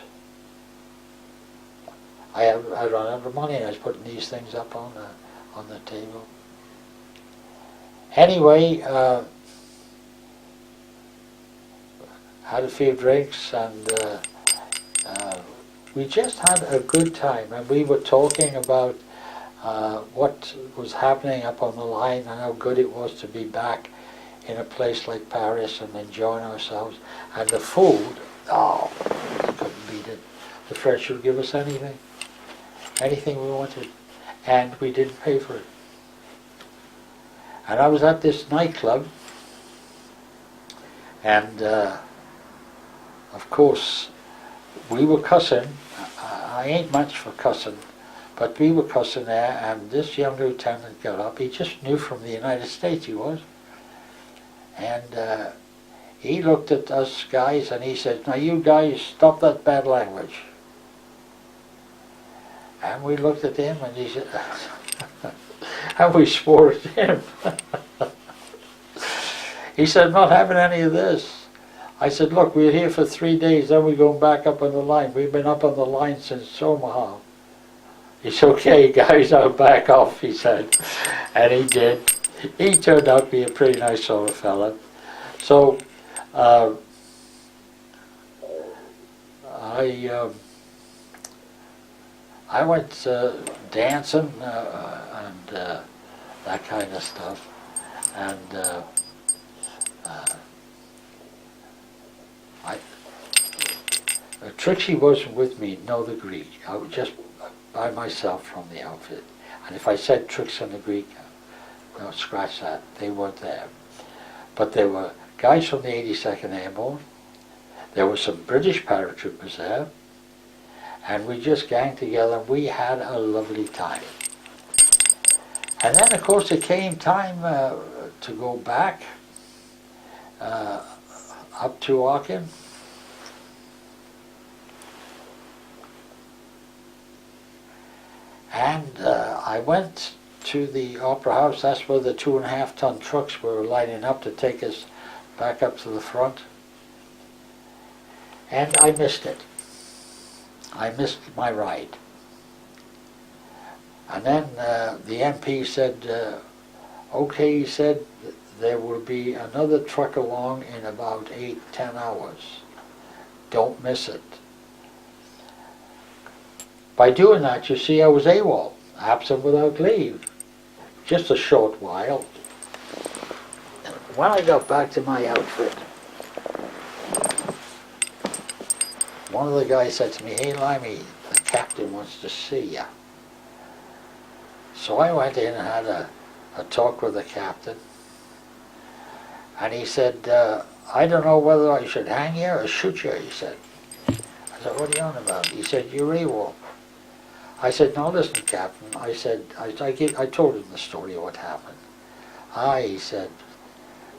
A: I ran out of money, and I was putting these things up on the table. Anyway, had a few drinks, and we just had a good time. And we were talking about what was happening up on the line and how good it was to be back in a place like Paris and enjoying ourselves. And the food, oh, you couldn't beat it. The French would give us anything we wanted. and we didn't pay for it. And I was at this nightclub, and of course we were cussing. I ain't much for cussing, but we were cussing there, and this young lieutenant got up. He just knew from the United States he was. And he looked at us guys and he said, "Now you guys, stop that bad language." And we looked at him and he said, and we swore at him. He said, "I'm not having any of this." I said, "Look, we're here for 3 days, then we're going back up on the line. We've been up on the line since Omaha." He said, "Okay, guys, I'll back off," he said. And he did. He turned out to be a pretty nice sort of fella. So, I went dancing and that kind of stuff. And Trixie wasn't with me, no, the Greek. I was just by myself from the outfit. And if I said Trixie and the Greek, well, scratch that, they weren't there. But there were guys from the 82nd Airborne, there were some British paratroopers there, and we just ganged together and we had a lovely time. And then of course it came time to go back up to Aachen. And I went to the Opera House. That's where the 2.5-ton trucks were lining up to take us back up to the front. And I missed it. I missed my ride. And then the MP said, okay, he said, there will be another truck along in about 8-10 hours. Don't miss it. By doing that, you see, I was AWOL, absent without leave. Just a short while. When I got back to my outfit, one of the guys said to me, "Hey, Limey, the captain wants to see you." So I went in and had a talk with the captain. And he said, "I don't know whether I should hang you or shoot you," he said. I said, "What are you on about?" He said, "You're AWOL." I said, "No, listen, Captain." I said, I told him the story of what happened. He said,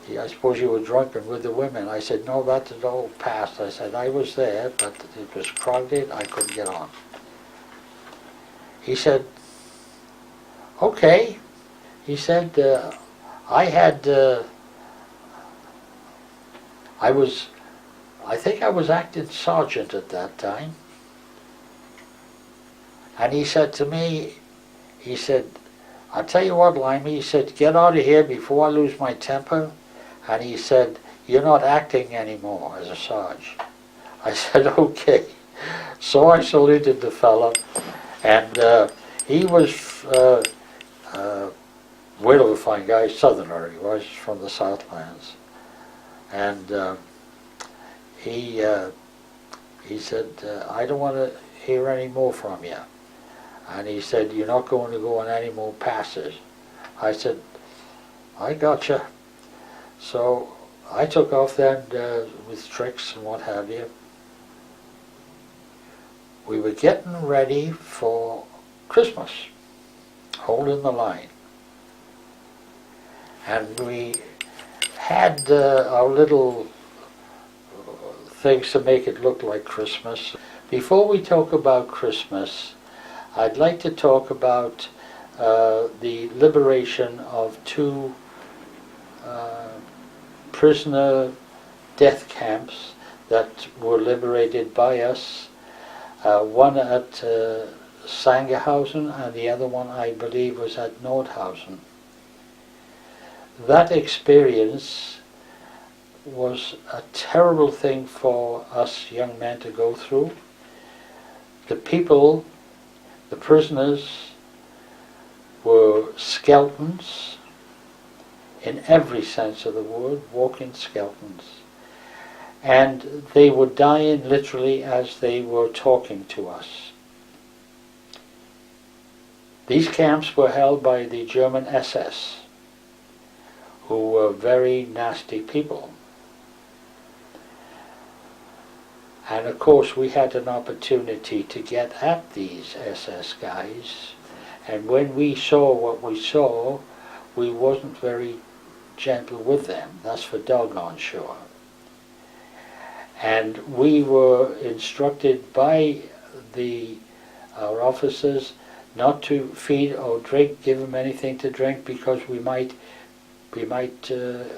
A: "I suppose you were drunk and with the women." I said, "No, that is all past." I said, "I was there, but it was crowded, I couldn't get on." He said, "Okay." He said, I think I was acting sergeant at that time. And he said to me, he said, "I'll tell you what, Limey," he said, "get out of here before I lose my temper." And he said, "You're not acting anymore as a sarge." I said, "Okay." So I saluted the fellow, and he was whale of a fine guy, southerner he was, from the Southlands. And he said, "I don't want to hear any more from you." And he said, "You're not going to go on any more passes." I said, "I gotcha." So I took off then with tricks and what have you. We were getting ready for Christmas, holding the line. And we had our little things to make it look like Christmas. Before we talk about Christmas, I'd like to talk about the liberation of 2 prisoner death camps that were liberated by us. One at Sangerhausen and the other one, I believe, was at Nordhausen. That experience was a terrible thing for us young men to go through. The people, the prisoners, were skeletons in every sense of the word, walking skeletons. And they were dying literally as they were talking to us. These camps were held by the German SS, who were very nasty people. And of course we had an opportunity to get at these SS guys, and when we saw what we saw, we wasn't very gentle with them. That's for doggone sure. And we were instructed by our officers not to feed or give them anything to drink, because we might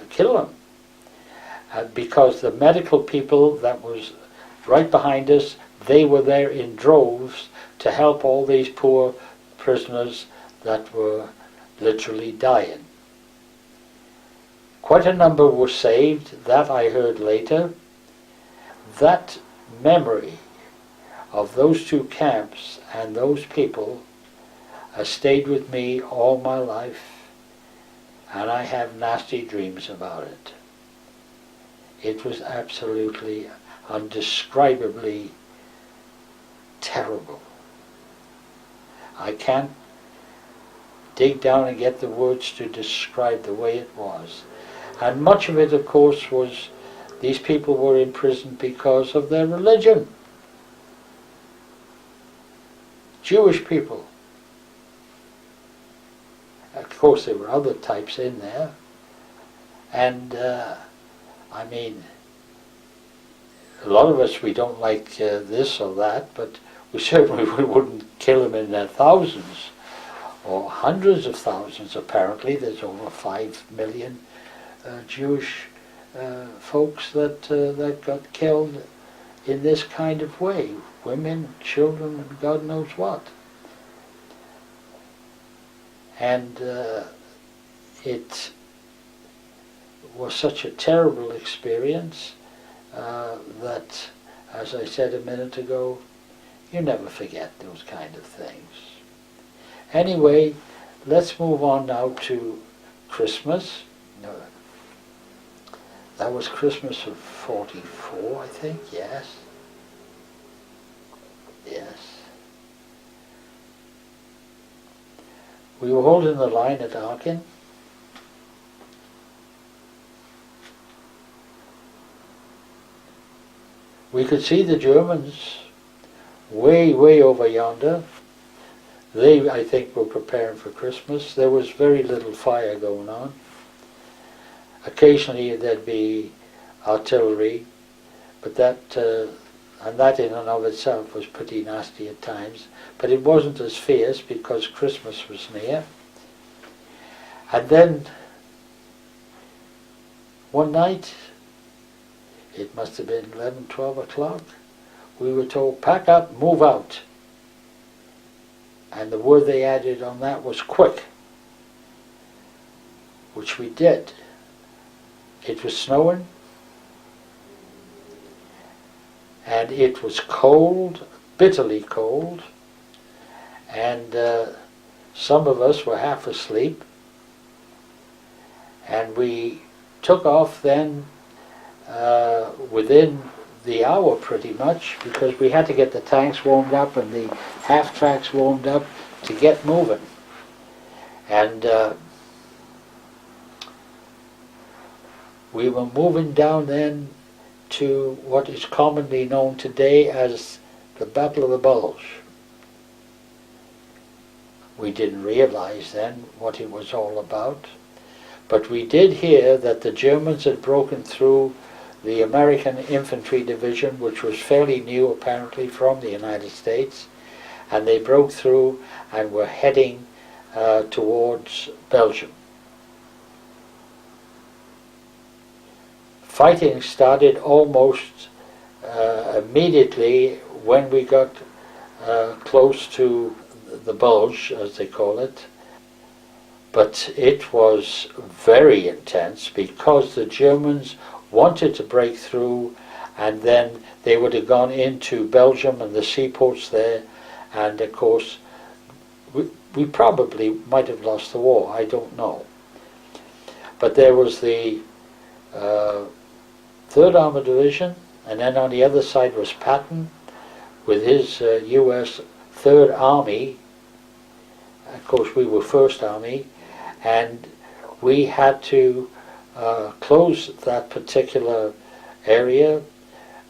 A: kill them. Because the medical people that was right behind us, they were there in droves to help all these poor prisoners that were literally dying. Quite a number were saved, that I heard later. That memory of those two camps and those people has stayed with me all my life, and I have nasty dreams about it. It was absolutely, undescribably terrible. I can't dig down and get the words to describe the way it was. And much of it, of course, was these people were imprisoned because of their religion. Jewish people. Of course, there were other types in there. And, I mean, a lot of us, we don't like this or that, but we certainly wouldn't kill them in their thousands, or hundreds of thousands. Apparently, there's over 5 million Jewish folks that got killed in this kind of way. Women, children, and God knows what. And it was such a terrible experience that, as I said a minute ago, you never forget those kind of things. Anyway, let's move on now to Christmas. That was Christmas of 44, I think, yes. Yes. We were holding the line at Aachen. We could see the Germans way, way over yonder. They, I think, were preparing for Christmas. There was very little fire going on. Occasionally there'd be artillery, but that in and of itself was pretty nasty at times. But it wasn't as fierce because Christmas was near. And then one night, it must have been 11, 12 o'clock, we were told, pack up, move out. And the word they added on that was quick, which we did. It was snowing, and it was cold, bitterly cold, and some of us were half asleep, and we took off then within the hour pretty much, because we had to get the tanks warmed up and the half-tracks warmed up to get moving. And we were moving down then to what is commonly known today as the Battle of the Bulge. We didn't realize then what it was all about, but we did hear that the Germans had broken through the American Infantry Division, which was fairly new apparently from the United States, and they broke through and were heading towards Belgium. Fighting started almost immediately when we got close to the Bulge, as they call it. But it was very intense because the Germans wanted to break through, and then they would have gone into Belgium and the seaports there, and of course we probably might have lost the war, I don't know. But there was the 3rd Armored Division, and then on the other side was Patton with his US 3rd Army, of course we were First Army, and we had to close that particular area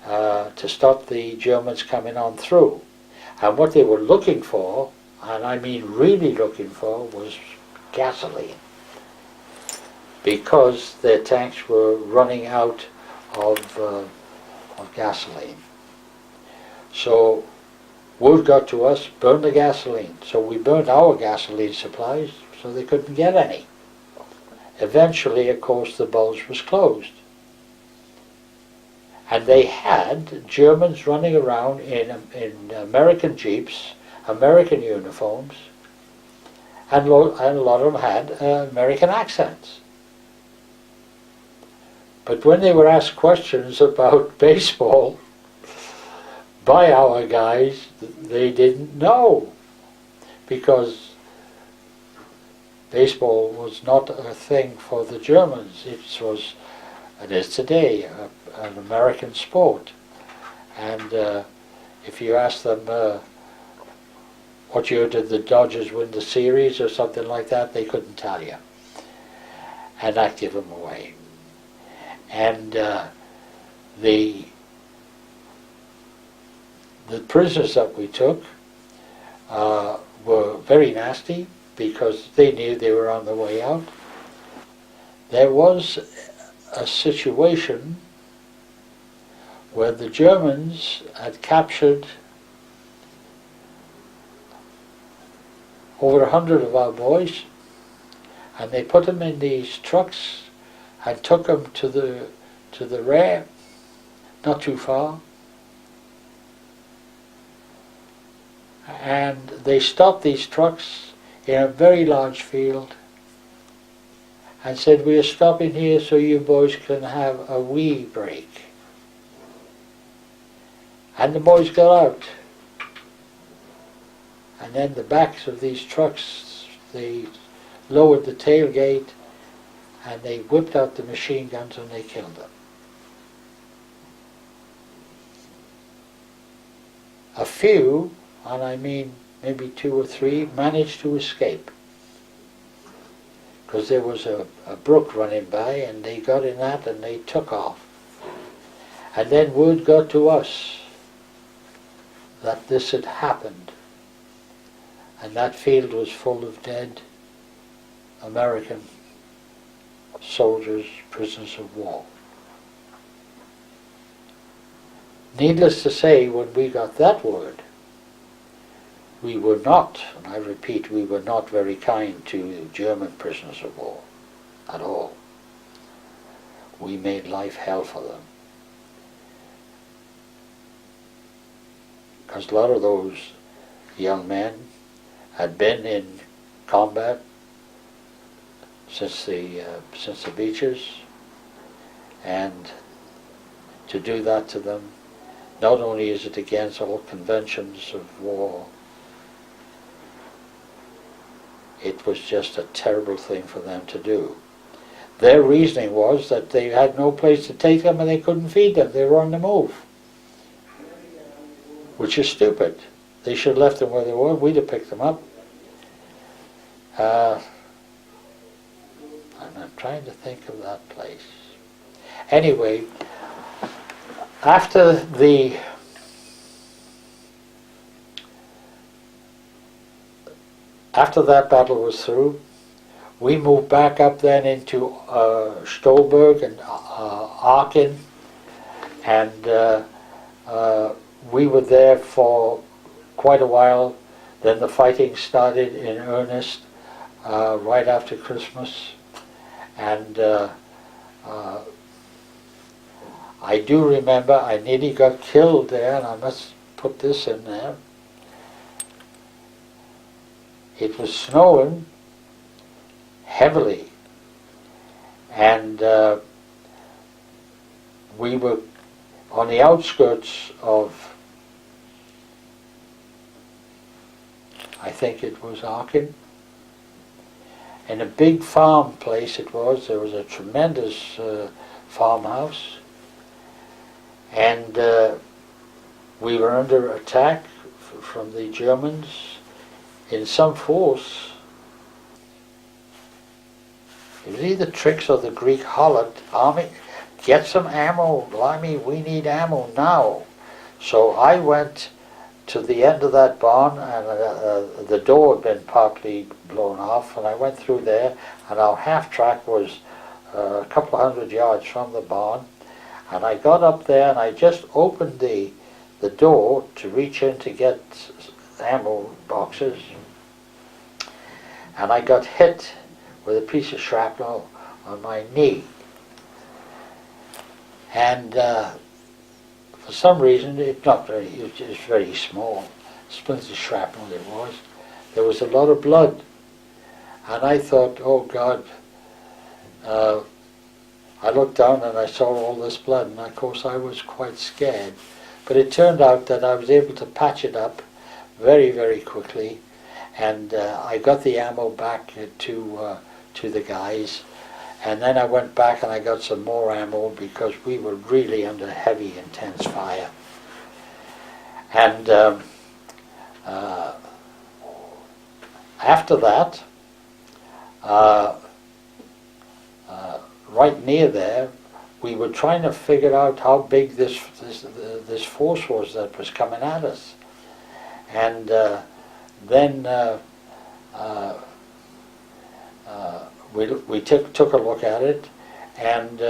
A: to stop the Germans coming on through. And what they were looking for, and I mean really looking for, was gasoline, because their tanks were running out of gasoline. So word got to us, burn the gasoline. So we burned our gasoline supplies so they couldn't get any. Eventually, of course, the bulge was closed. And they had Germans running around in American jeeps, American uniforms, and a lot of them had American accents. But when they were asked questions about baseball by our guys, they didn't know, because baseball was not a thing for the Germans. It was, it is today, an American sport. And if you ask them what year did the Dodgers win the series or something like that, they couldn't tell you. And that gave them away. And the prisoners that we took were very nasty, because they knew they were on the way out. There was a situation where the Germans had captured over 100 of our boys, and they put them in these trucks and took them to the rear, not too far, and they stopped these trucks in a very large field and said, "We are stopping here so you boys can have a wee break." And the boys got out. And then the backs of these trucks, they lowered the tailgate and they whipped out the machine guns and they killed them. A few, and I mean maybe 2 or 3, managed to escape, because there was a brook running by and they got in that and they took off. And then word got to us that this had happened, and that field was full of dead American soldiers, prisoners of war. Needless to say, when we got that word, we were not, and I repeat, we were not very kind to German prisoners of war at all. We made life hell for them. Because a lot of those young men had been in combat since the beaches, and to do that to them, not only is it against all conventions of war, it was just a terrible thing for them to do. Their reasoning was that they had no place to take them and they couldn't feed them. They were on the move. Which is stupid. They should have left them where they were. We'd have picked them up. And I'm trying to think of that place. Anyway, after that battle was through, we moved back up then into Stolberg and Aachen, and we were there for quite a while. Then the fighting started in earnest right after Christmas, and I do remember I nearly got killed there, and I must put this in there. It was snowing heavily, and we were on the outskirts of, I think it was Aachen, in a big farm place it was. There was a tremendous farmhouse, and we were under attack from the Germans in some force, it was either tricks or the Greek hollered, "Army, get some ammo, blimey, we need ammo now." So I went to the end of that barn, and the door had been partly blown off, and I went through there, and our half track was a couple of 100 yards from the barn, and I got up there and I just opened the door to reach in to get ammo boxes, and I got hit with a piece of shrapnel on my knee. And for some reason, it was just very small, splinter shrapnel it was. There was a lot of blood, and I thought, oh God. I looked down and I saw all this blood, and of course I was quite scared. But it turned out that I was able to patch it up very, very quickly, and I got the ammo back to the guys, and then I went back and I got some more ammo because we were really under heavy, intense fire. And after that, right near there, we were trying to figure out how big this force was that was coming at us. And then we took a look at it, and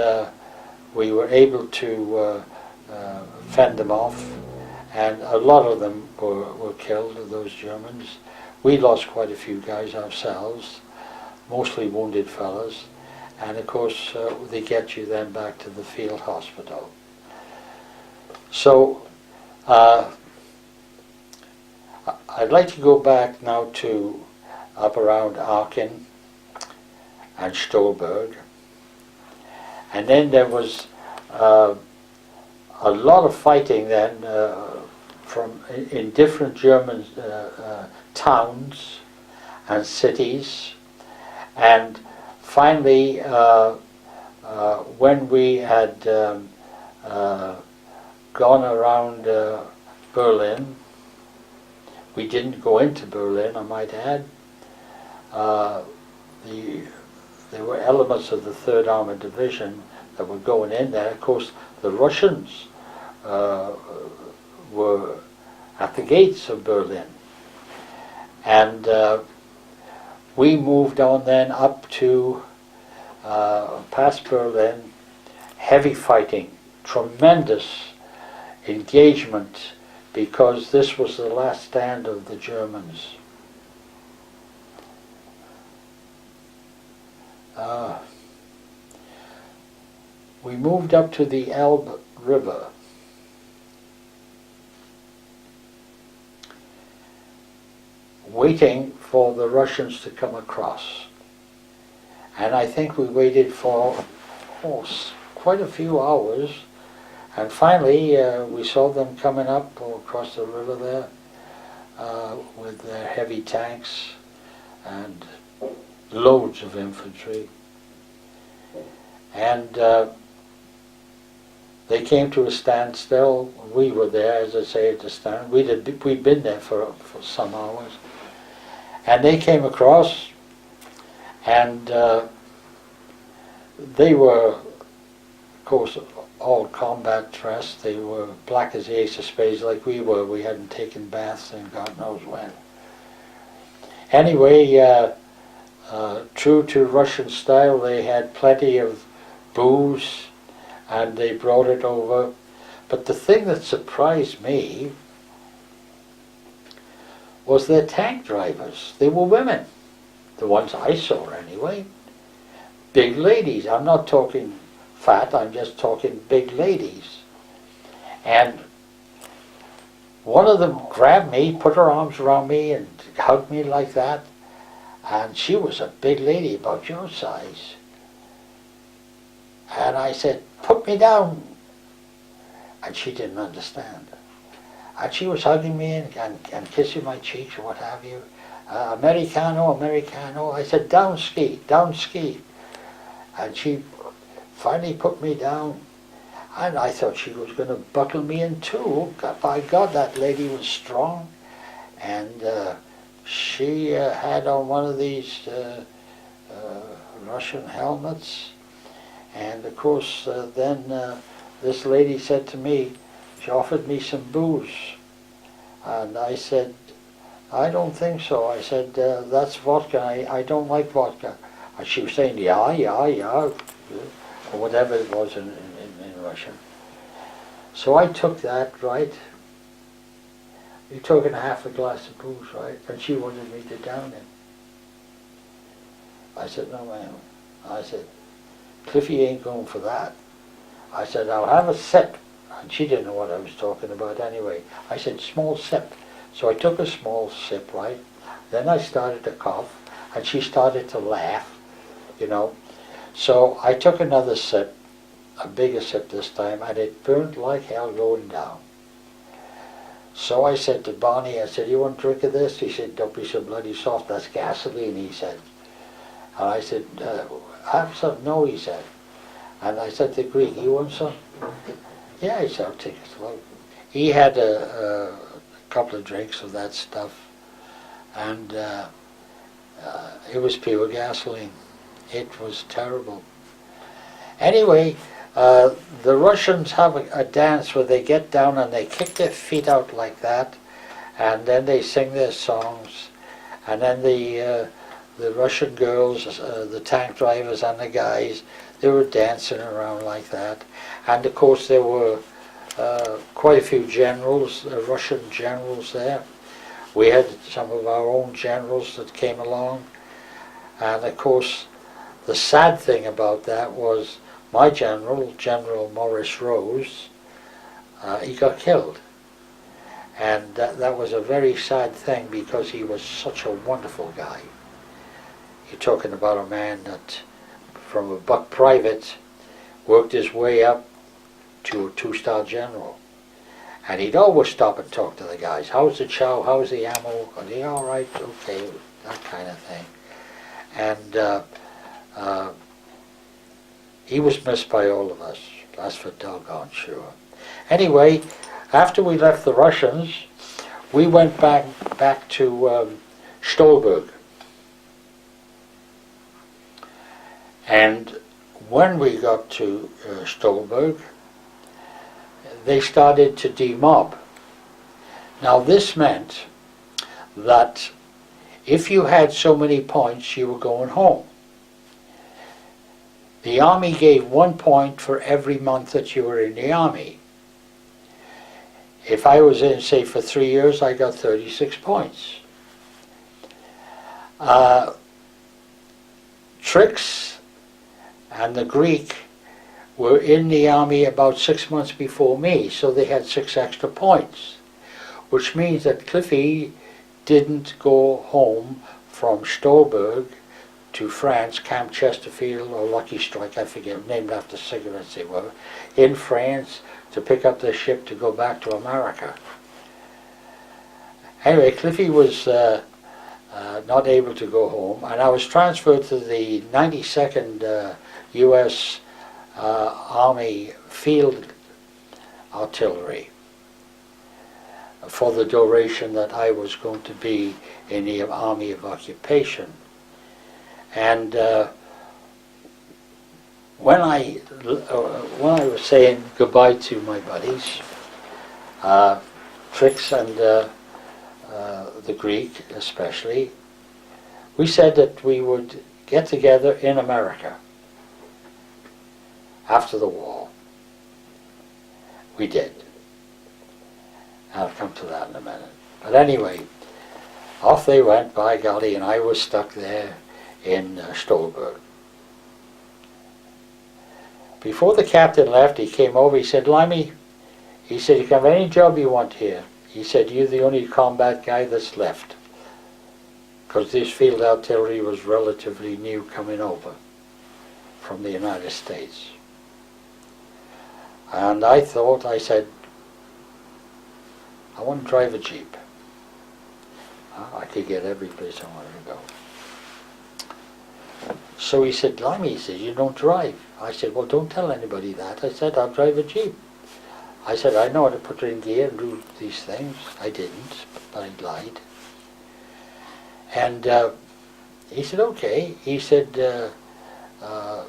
A: we were able to fend them off, and a lot of them were killed, those Germans. We lost quite a few guys ourselves, mostly wounded fellas, and of course they get you then back to the field hospital. So I'd like to go back now to up around Aachen and Stolberg, and then there was a lot of fighting then in different German towns and cities, and finally when we had gone around Berlin, we didn't go into Berlin, I might add. There were elements of the 3rd Armored Division that were going in there. Of course, the Russians were at the gates of Berlin. And we moved on then up to past Berlin, heavy fighting, tremendous engagement, because this was the last stand of the Germans. We moved up to the Elbe River. Waiting for the Russians to come across. And I think we waited for quite a few hours, and finally we saw them coming up across the river there with their heavy tanks and loads of infantry. And they came to a standstill. We were there, as I say, at the stand. We'd been there for some hours. And they came across, and they were, of course, all combat dressed. They were black as the ace of spades like we were. We hadn't taken baths in God knows when. Anyway, true to Russian style, they had plenty of booze, and they brought it over. But the thing that surprised me was their tank drivers. They were women, the ones I saw anyway. Big ladies. I'm not talking fat, I'm just talking big ladies. And one of them grabbed me, put her arms around me and hugged me like that, and she was a big lady, about your size. And I said, "Put me down." And she didn't understand. And she was hugging me and kissing my cheeks or what have you. Americano, Americano. I said, "Down ski, down ski." And she finally put me down. And I thought she was going to buckle me in two. By God, that lady was strong. And she had on one of these Russian helmets. And of course, then this lady said to me, she offered me some booze. And I said, I don't think so. I said, that's vodka. I don't like vodka. And she was saying, yeah, or whatever it was in Russian. So I took that, right? You took in half a glass of booze, right? And she wanted me to down it. I said, no, ma'am. I said, Cliffy ain't going for that. I said, I'll have a sip. And she didn't know what I was talking about anyway. I said, small sip. So I took a small sip, right? Then I started to cough, and she started to laugh, you know. So I took another sip, a bigger sip this time, and it burnt like hell going down. So I said to Barney, I said, you want a drink of this? He said, don't be so bloody soft, that's gasoline, he said. And I said, have some? No, he said. And I said to Greek, you want some? Yeah, he said, I'll take it slow. He had a couple of drinks of that stuff, and it was pure gasoline. It was terrible. Anyway, the Russians have a dance where they get down and they kick their feet out like that, and then they sing their songs, and then the Russian girls, the tank drivers and the guys, they were dancing around like that. And of course there were quite a few generals, Russian generals there. We had some of our own generals that came along. And of course the sad thing about that was my general, General Maurice Rose, he got killed. And that was a very sad thing because he was such a wonderful guy. You're talking about a man that from a buck private worked his way up to a 2-star general. And he'd always stop and talk to the guys. How's the chow? How's the ammo? Are they all right? Okay, that kind of thing. And he was missed by all of us. That's for doggone sure. Anyway, after we left the Russians, we went back to Stolberg. And when we got to Stolberg, they started to demob. Now this meant that if you had so many points, you were going home. The army gave 1 point for every month that you were in the army. If I was in, say, for 3 years, I got 36 points. Trix and the Greek were in the army about 6 months before me, so they had 6 extra points, which means that Cliffy didn't go home from Stolberg to France, Camp Chesterfield or Lucky Strike, I forget, named after cigarettes they were, in France to pick up the ship to go back to America. Anyway, Cliffy was not able to go home, and I was transferred to the 92nd U.S. Army Field Artillery for the duration that I was going to be in the Army of Occupation. And when I was saying goodbye to my buddies, Trix and the Greek especially, we said that we would get together in America after the war. We did. I'll come to that in a minute. But anyway, off they went, by golly, and I was stuck there in Stolberg. Before the captain left, he came over, he said, Limey, he said, you can have any job you want here. He said, you're the only combat guy that's left. Because this field artillery was relatively new coming over from the United States. And I said, I want to drive a Jeep. I could get every place I wanted to go. So he said, Limey, he said, you don't drive. I said, well, don't tell anybody that. I said, I'll drive a Jeep. I said, I know how to put it in gear and do these things. I didn't, but I lied. And he said, okay. He said, the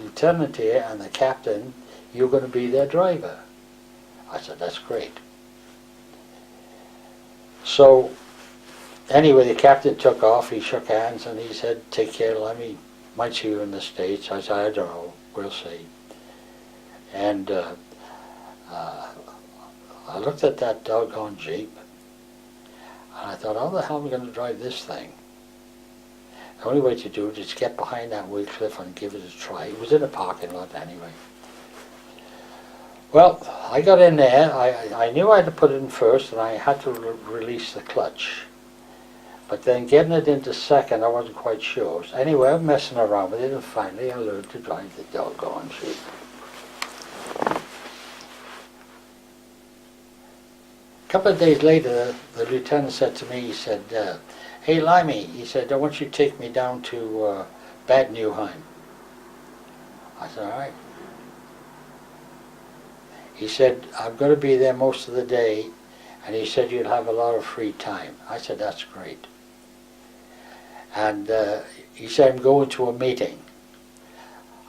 A: lieutenant here and the captain, you're going to be their driver. I said, that's great. So anyway, the captain took off, he shook hands and he said, take care, Lemmy, might see you in the States. I said, I don't know, we'll see. And I looked at that doggone Jeep and I thought, how the hell am I going to drive this thing? The only way to do it is get behind that wheel cliff and give it a try. It was in a parking lot anyway. Well, I got in there. I knew I had to put it in first and I had to release the clutch. But then getting it into second, I wasn't quite sure. So anyway, I'm messing around with it and finally I learned to drive the doggone Jeep. A couple of days later, the lieutenant said to me, he said, hey Limey, he said, I want you to take me down to Bad Newheim. I said, all right. He said, I'm going to be there most of the day, and he said you'll have a lot of free time. I said, that's great. And he said, I'm going to a meeting.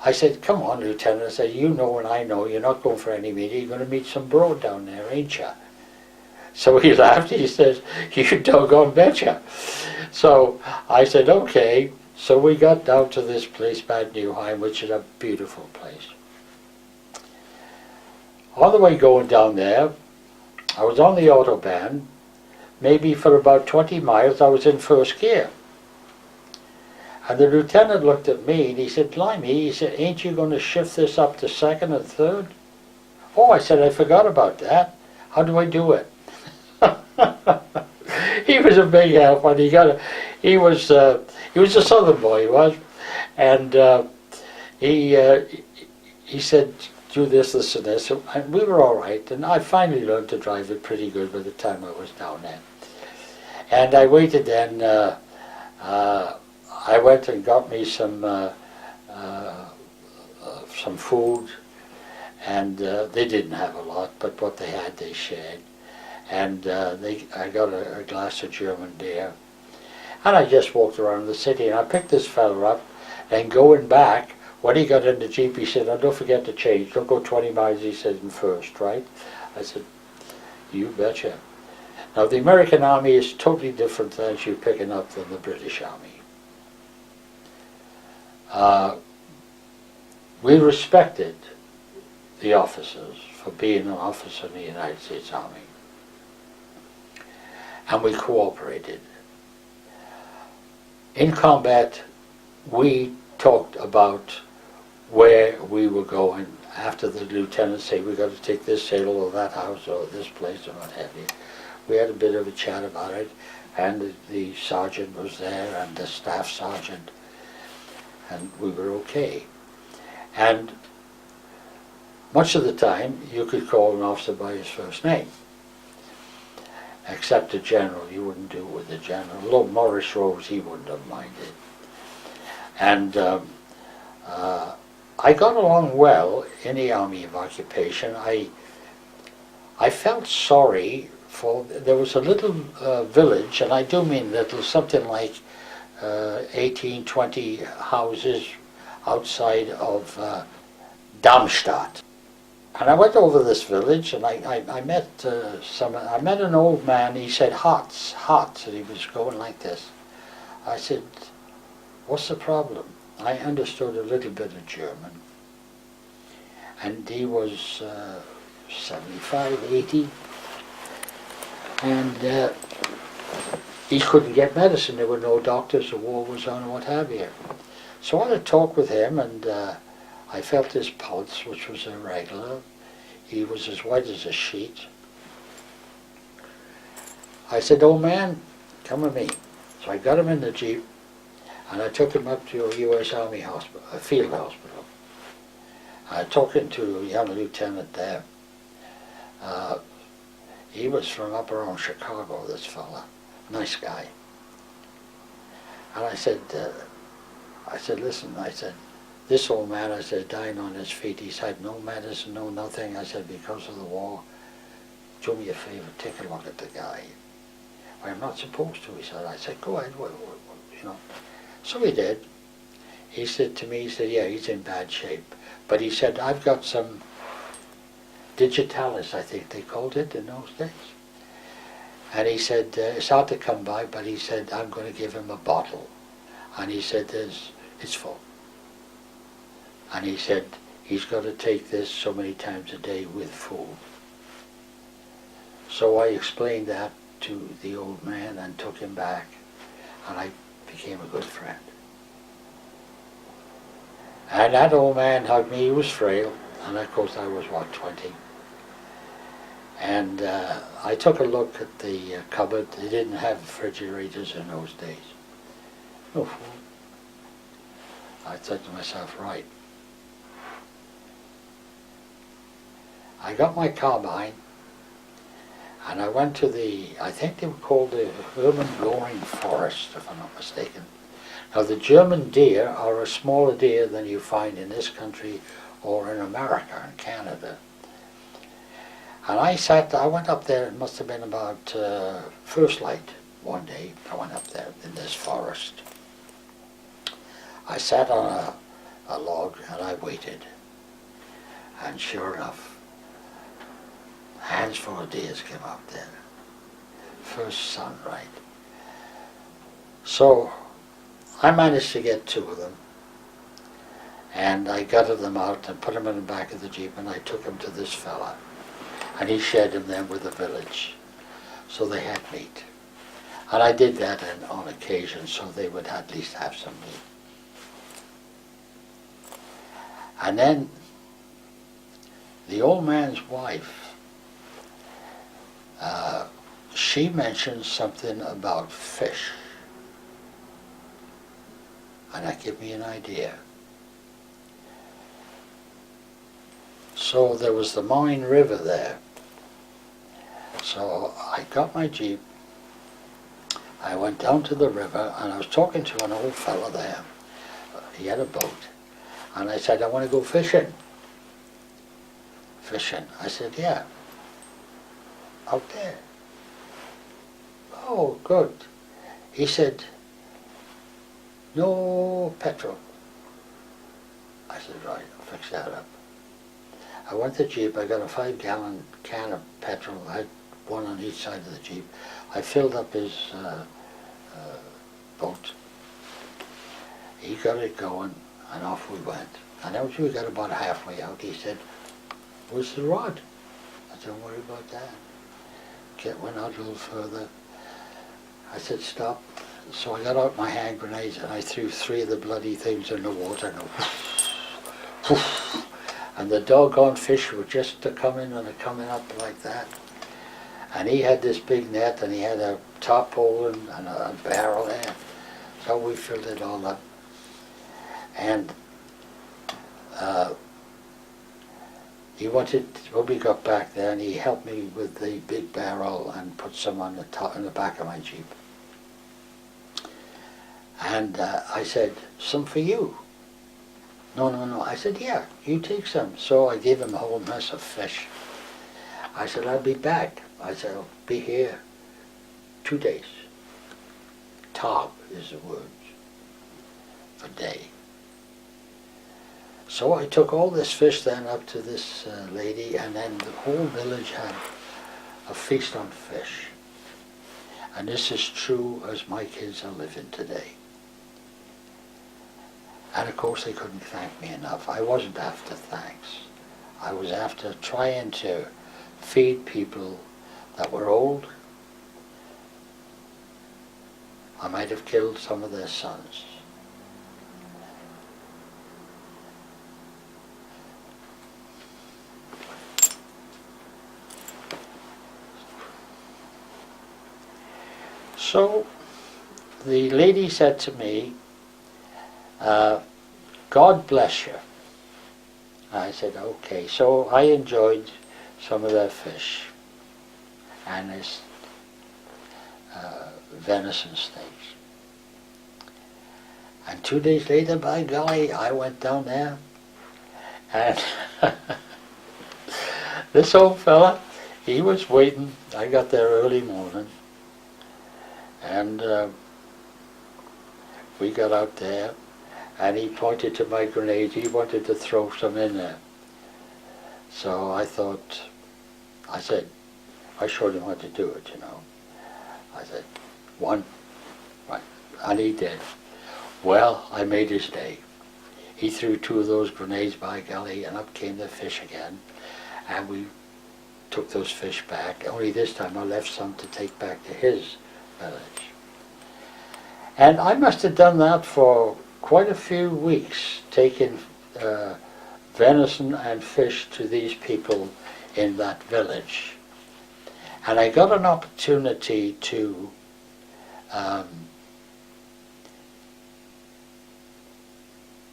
A: I said, come on, Lieutenant. I said, you know and I know you're not going for any meeting. You're going to meet some broad down there, ain't you? So he laughed. He said, you doggone betcha. So I said, okay. So we got down to this place, Bad Newheim, which is a beautiful place. On the way going down there, I was on the Autobahn. Maybe for about 20 miles I was in first gear. And the lieutenant looked at me and he said, Blimey, he said, ain't you going to shift this up to second and third? Oh, I said, I forgot about that. How do I do it? He was a big help, and he was a southern boy, he was, and he said, do this, this and this, and we were all right, and I finally learned to drive it pretty good by the time I was down there. And I waited then, I went and got me some food, and they didn't have a lot, but what they had they shared. And I got a glass of German beer. And I just walked around the city, and I picked this fella up, and going back, when he got in the Jeep, he said, oh, don't forget to change. Don't go 20 miles, he said, in first, right? I said, you betcha. Now, the American Army is totally different as you're picking up than the British Army. We respected the officers for being an officer in the United States Army. And we cooperated. In combat, we talked about where we were going after the lieutenant said, we got to take this saddle or that house or this place or what have you. We had a bit of a chat about it, and the sergeant was there and the staff sergeant, and we were okay. And much of the time, you could call an officer by his first name. Except a general, you wouldn't do it with a general. Although Morris Rose, he wouldn't have minded. And I got along well in the Army of Occupation. I felt sorry for, there was a little village, and I do mean little, something like 18, 20 houses outside of Darmstadt. And I went over this village, and I met I met an old man. He said, "Hots, hots," and he was going like this. I said, "What's the problem?" I understood a little bit of German, and he was 75, 80, and he couldn't get medicine. There were no doctors. The war was on, or what have you. So I had a talk with him, and I felt his pulse, which was irregular. He was as white as a sheet. I said, "Old man, come with me." So I got him in the Jeep, and I took him up to a U.S. Army hospital, a field hospital. I was talking to a young lieutenant there. He was from up around Chicago, this fella. Nice guy. And I said, listen, I said, this old man, I said, dying on his feet. He's had no medicine, no nothing. I said, because of the war, do me a favor, take a look at the guy. Well, I'm not supposed to, he said. I said, go ahead, you know. So he did. He said to me, he said, yeah, he's in bad shape. But he said, I've got some digitalis, I think they called it in those days. And he said, it's hard to come by, but he said, I'm going to give him a bottle. And he said, it's full. And he said, he's got to take this so many times a day with food. So I explained that to the old man and took him back, and I became a good friend. And that old man hugged me. He was frail, and of course I was, what, 20. And I took a look at the cupboard. They didn't have refrigerators in those days. No food. I thought to myself, right. I got my carbine, and I went to I think they were called the Hermann-Göring Forest, if I'm not mistaken. Now the German deer are a smaller deer than you find in this country or in America and Canada. And I went up there, it must have been about first light one day. I went up there in this forest. I sat on a log and I waited. And sure enough, hands full of deers came up there. First sunlight. So I managed to get 2 of them. And I gutted them out and put them in the back of the Jeep, and I took them to this fella. And he shared them then with the village. So they had meat. And I did that on occasion so they would at least have some meat. And then the old man's wife, she mentioned something about fish. And that gave me an idea. So there was the Moine River there. So I got my Jeep, I went down to the river, and I was talking to an old fella there. He had a boat. And I said, I want to go fishing. Fishing. I said, yeah. Out there. Oh, good. He said, no petrol. I said, right, I'll fix that up. I went to the Jeep, I got a 5-gallon can of petrol. I had one on each side of the Jeep. I filled up his boat. He got it going, and off we went. And then we got about halfway out, he said, where's the rod? I said, don't worry about that. Went out a little further. I said, stop. So I got out my hand grenades and I threw 3 of the bloody things in the water. And, and the doggone fish were just coming and coming up like that. And he had this big net and he had a tarpaulin and a barrel there. So we filled it all up. And he wanted, when we got back there, and he helped me with the big barrel and put some on the top, in the back of my Jeep. And I said, some for you. No. I said, yeah, you take some. So I gave him a whole mess of fish. I said, I'll be back. I said, I'll be here 2 days. Tag is the word for day. So I took all this fish then up to this lady, and then the whole village had a feast on fish. And this is true as my kids are living today. And of course they couldn't thank me enough. I wasn't after thanks. I was after trying to feed people that were old. I might have killed some of their sons. So the lady said to me, God bless you. I said, okay. So I enjoyed some of their fish and this venison steaks. And 2 days later, by golly, I went down there and this old fella, he was waiting. I got there early morning. And we got out there, and he pointed to my grenade. He wanted to throw some in there. So I said, I showed him how to do it, you know. I said, 1, right, and he did. Well, I made his day. He threw 2 of those grenades, by golly, and up came the fish again, and we took those fish back. Only this time I left some to take back to his village. And I must have done that for quite a few weeks, taking venison and fish to these people in that village. And I got an opportunity to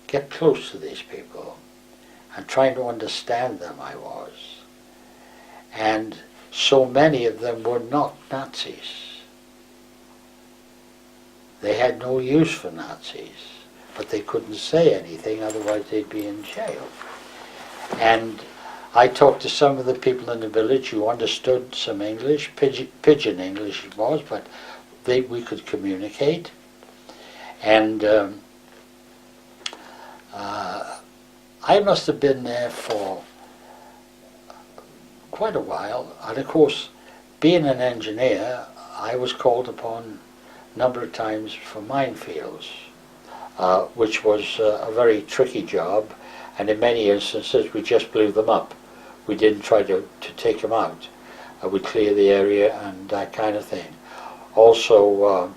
A: get close to these people and trying to understand them. I was. And so many of them were not Nazis. They had no use for Nazis, but they couldn't say anything, otherwise they'd be in jail. And I talked to some of the people in the village who understood some English, pidgin English it was, but we could communicate. And I must have been there for quite a while, and of course, being an engineer, I was called upon a number of times for minefields, which was a very tricky job, and in many instances we just blew them up. We didn't try to take them out. We'd clear the area and that kind of thing. Also,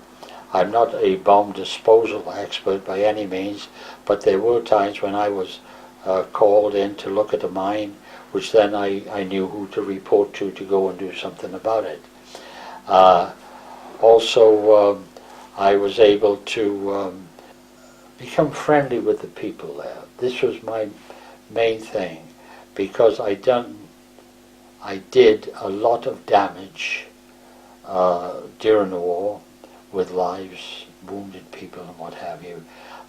A: I'm not a bomb disposal expert by any means, but there were times when I was called in to look at a mine, which then I knew who to report to go and do something about it. Also, I was able to become friendly with the people there. This was my main thing, because I did a lot of damage during the war with lives, wounded people and what have you.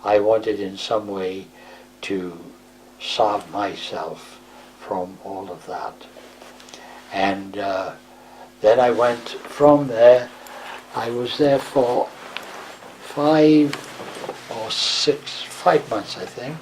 A: I wanted in some way to salve myself from all of that. And then I went from there. I was there for 5 months, I think.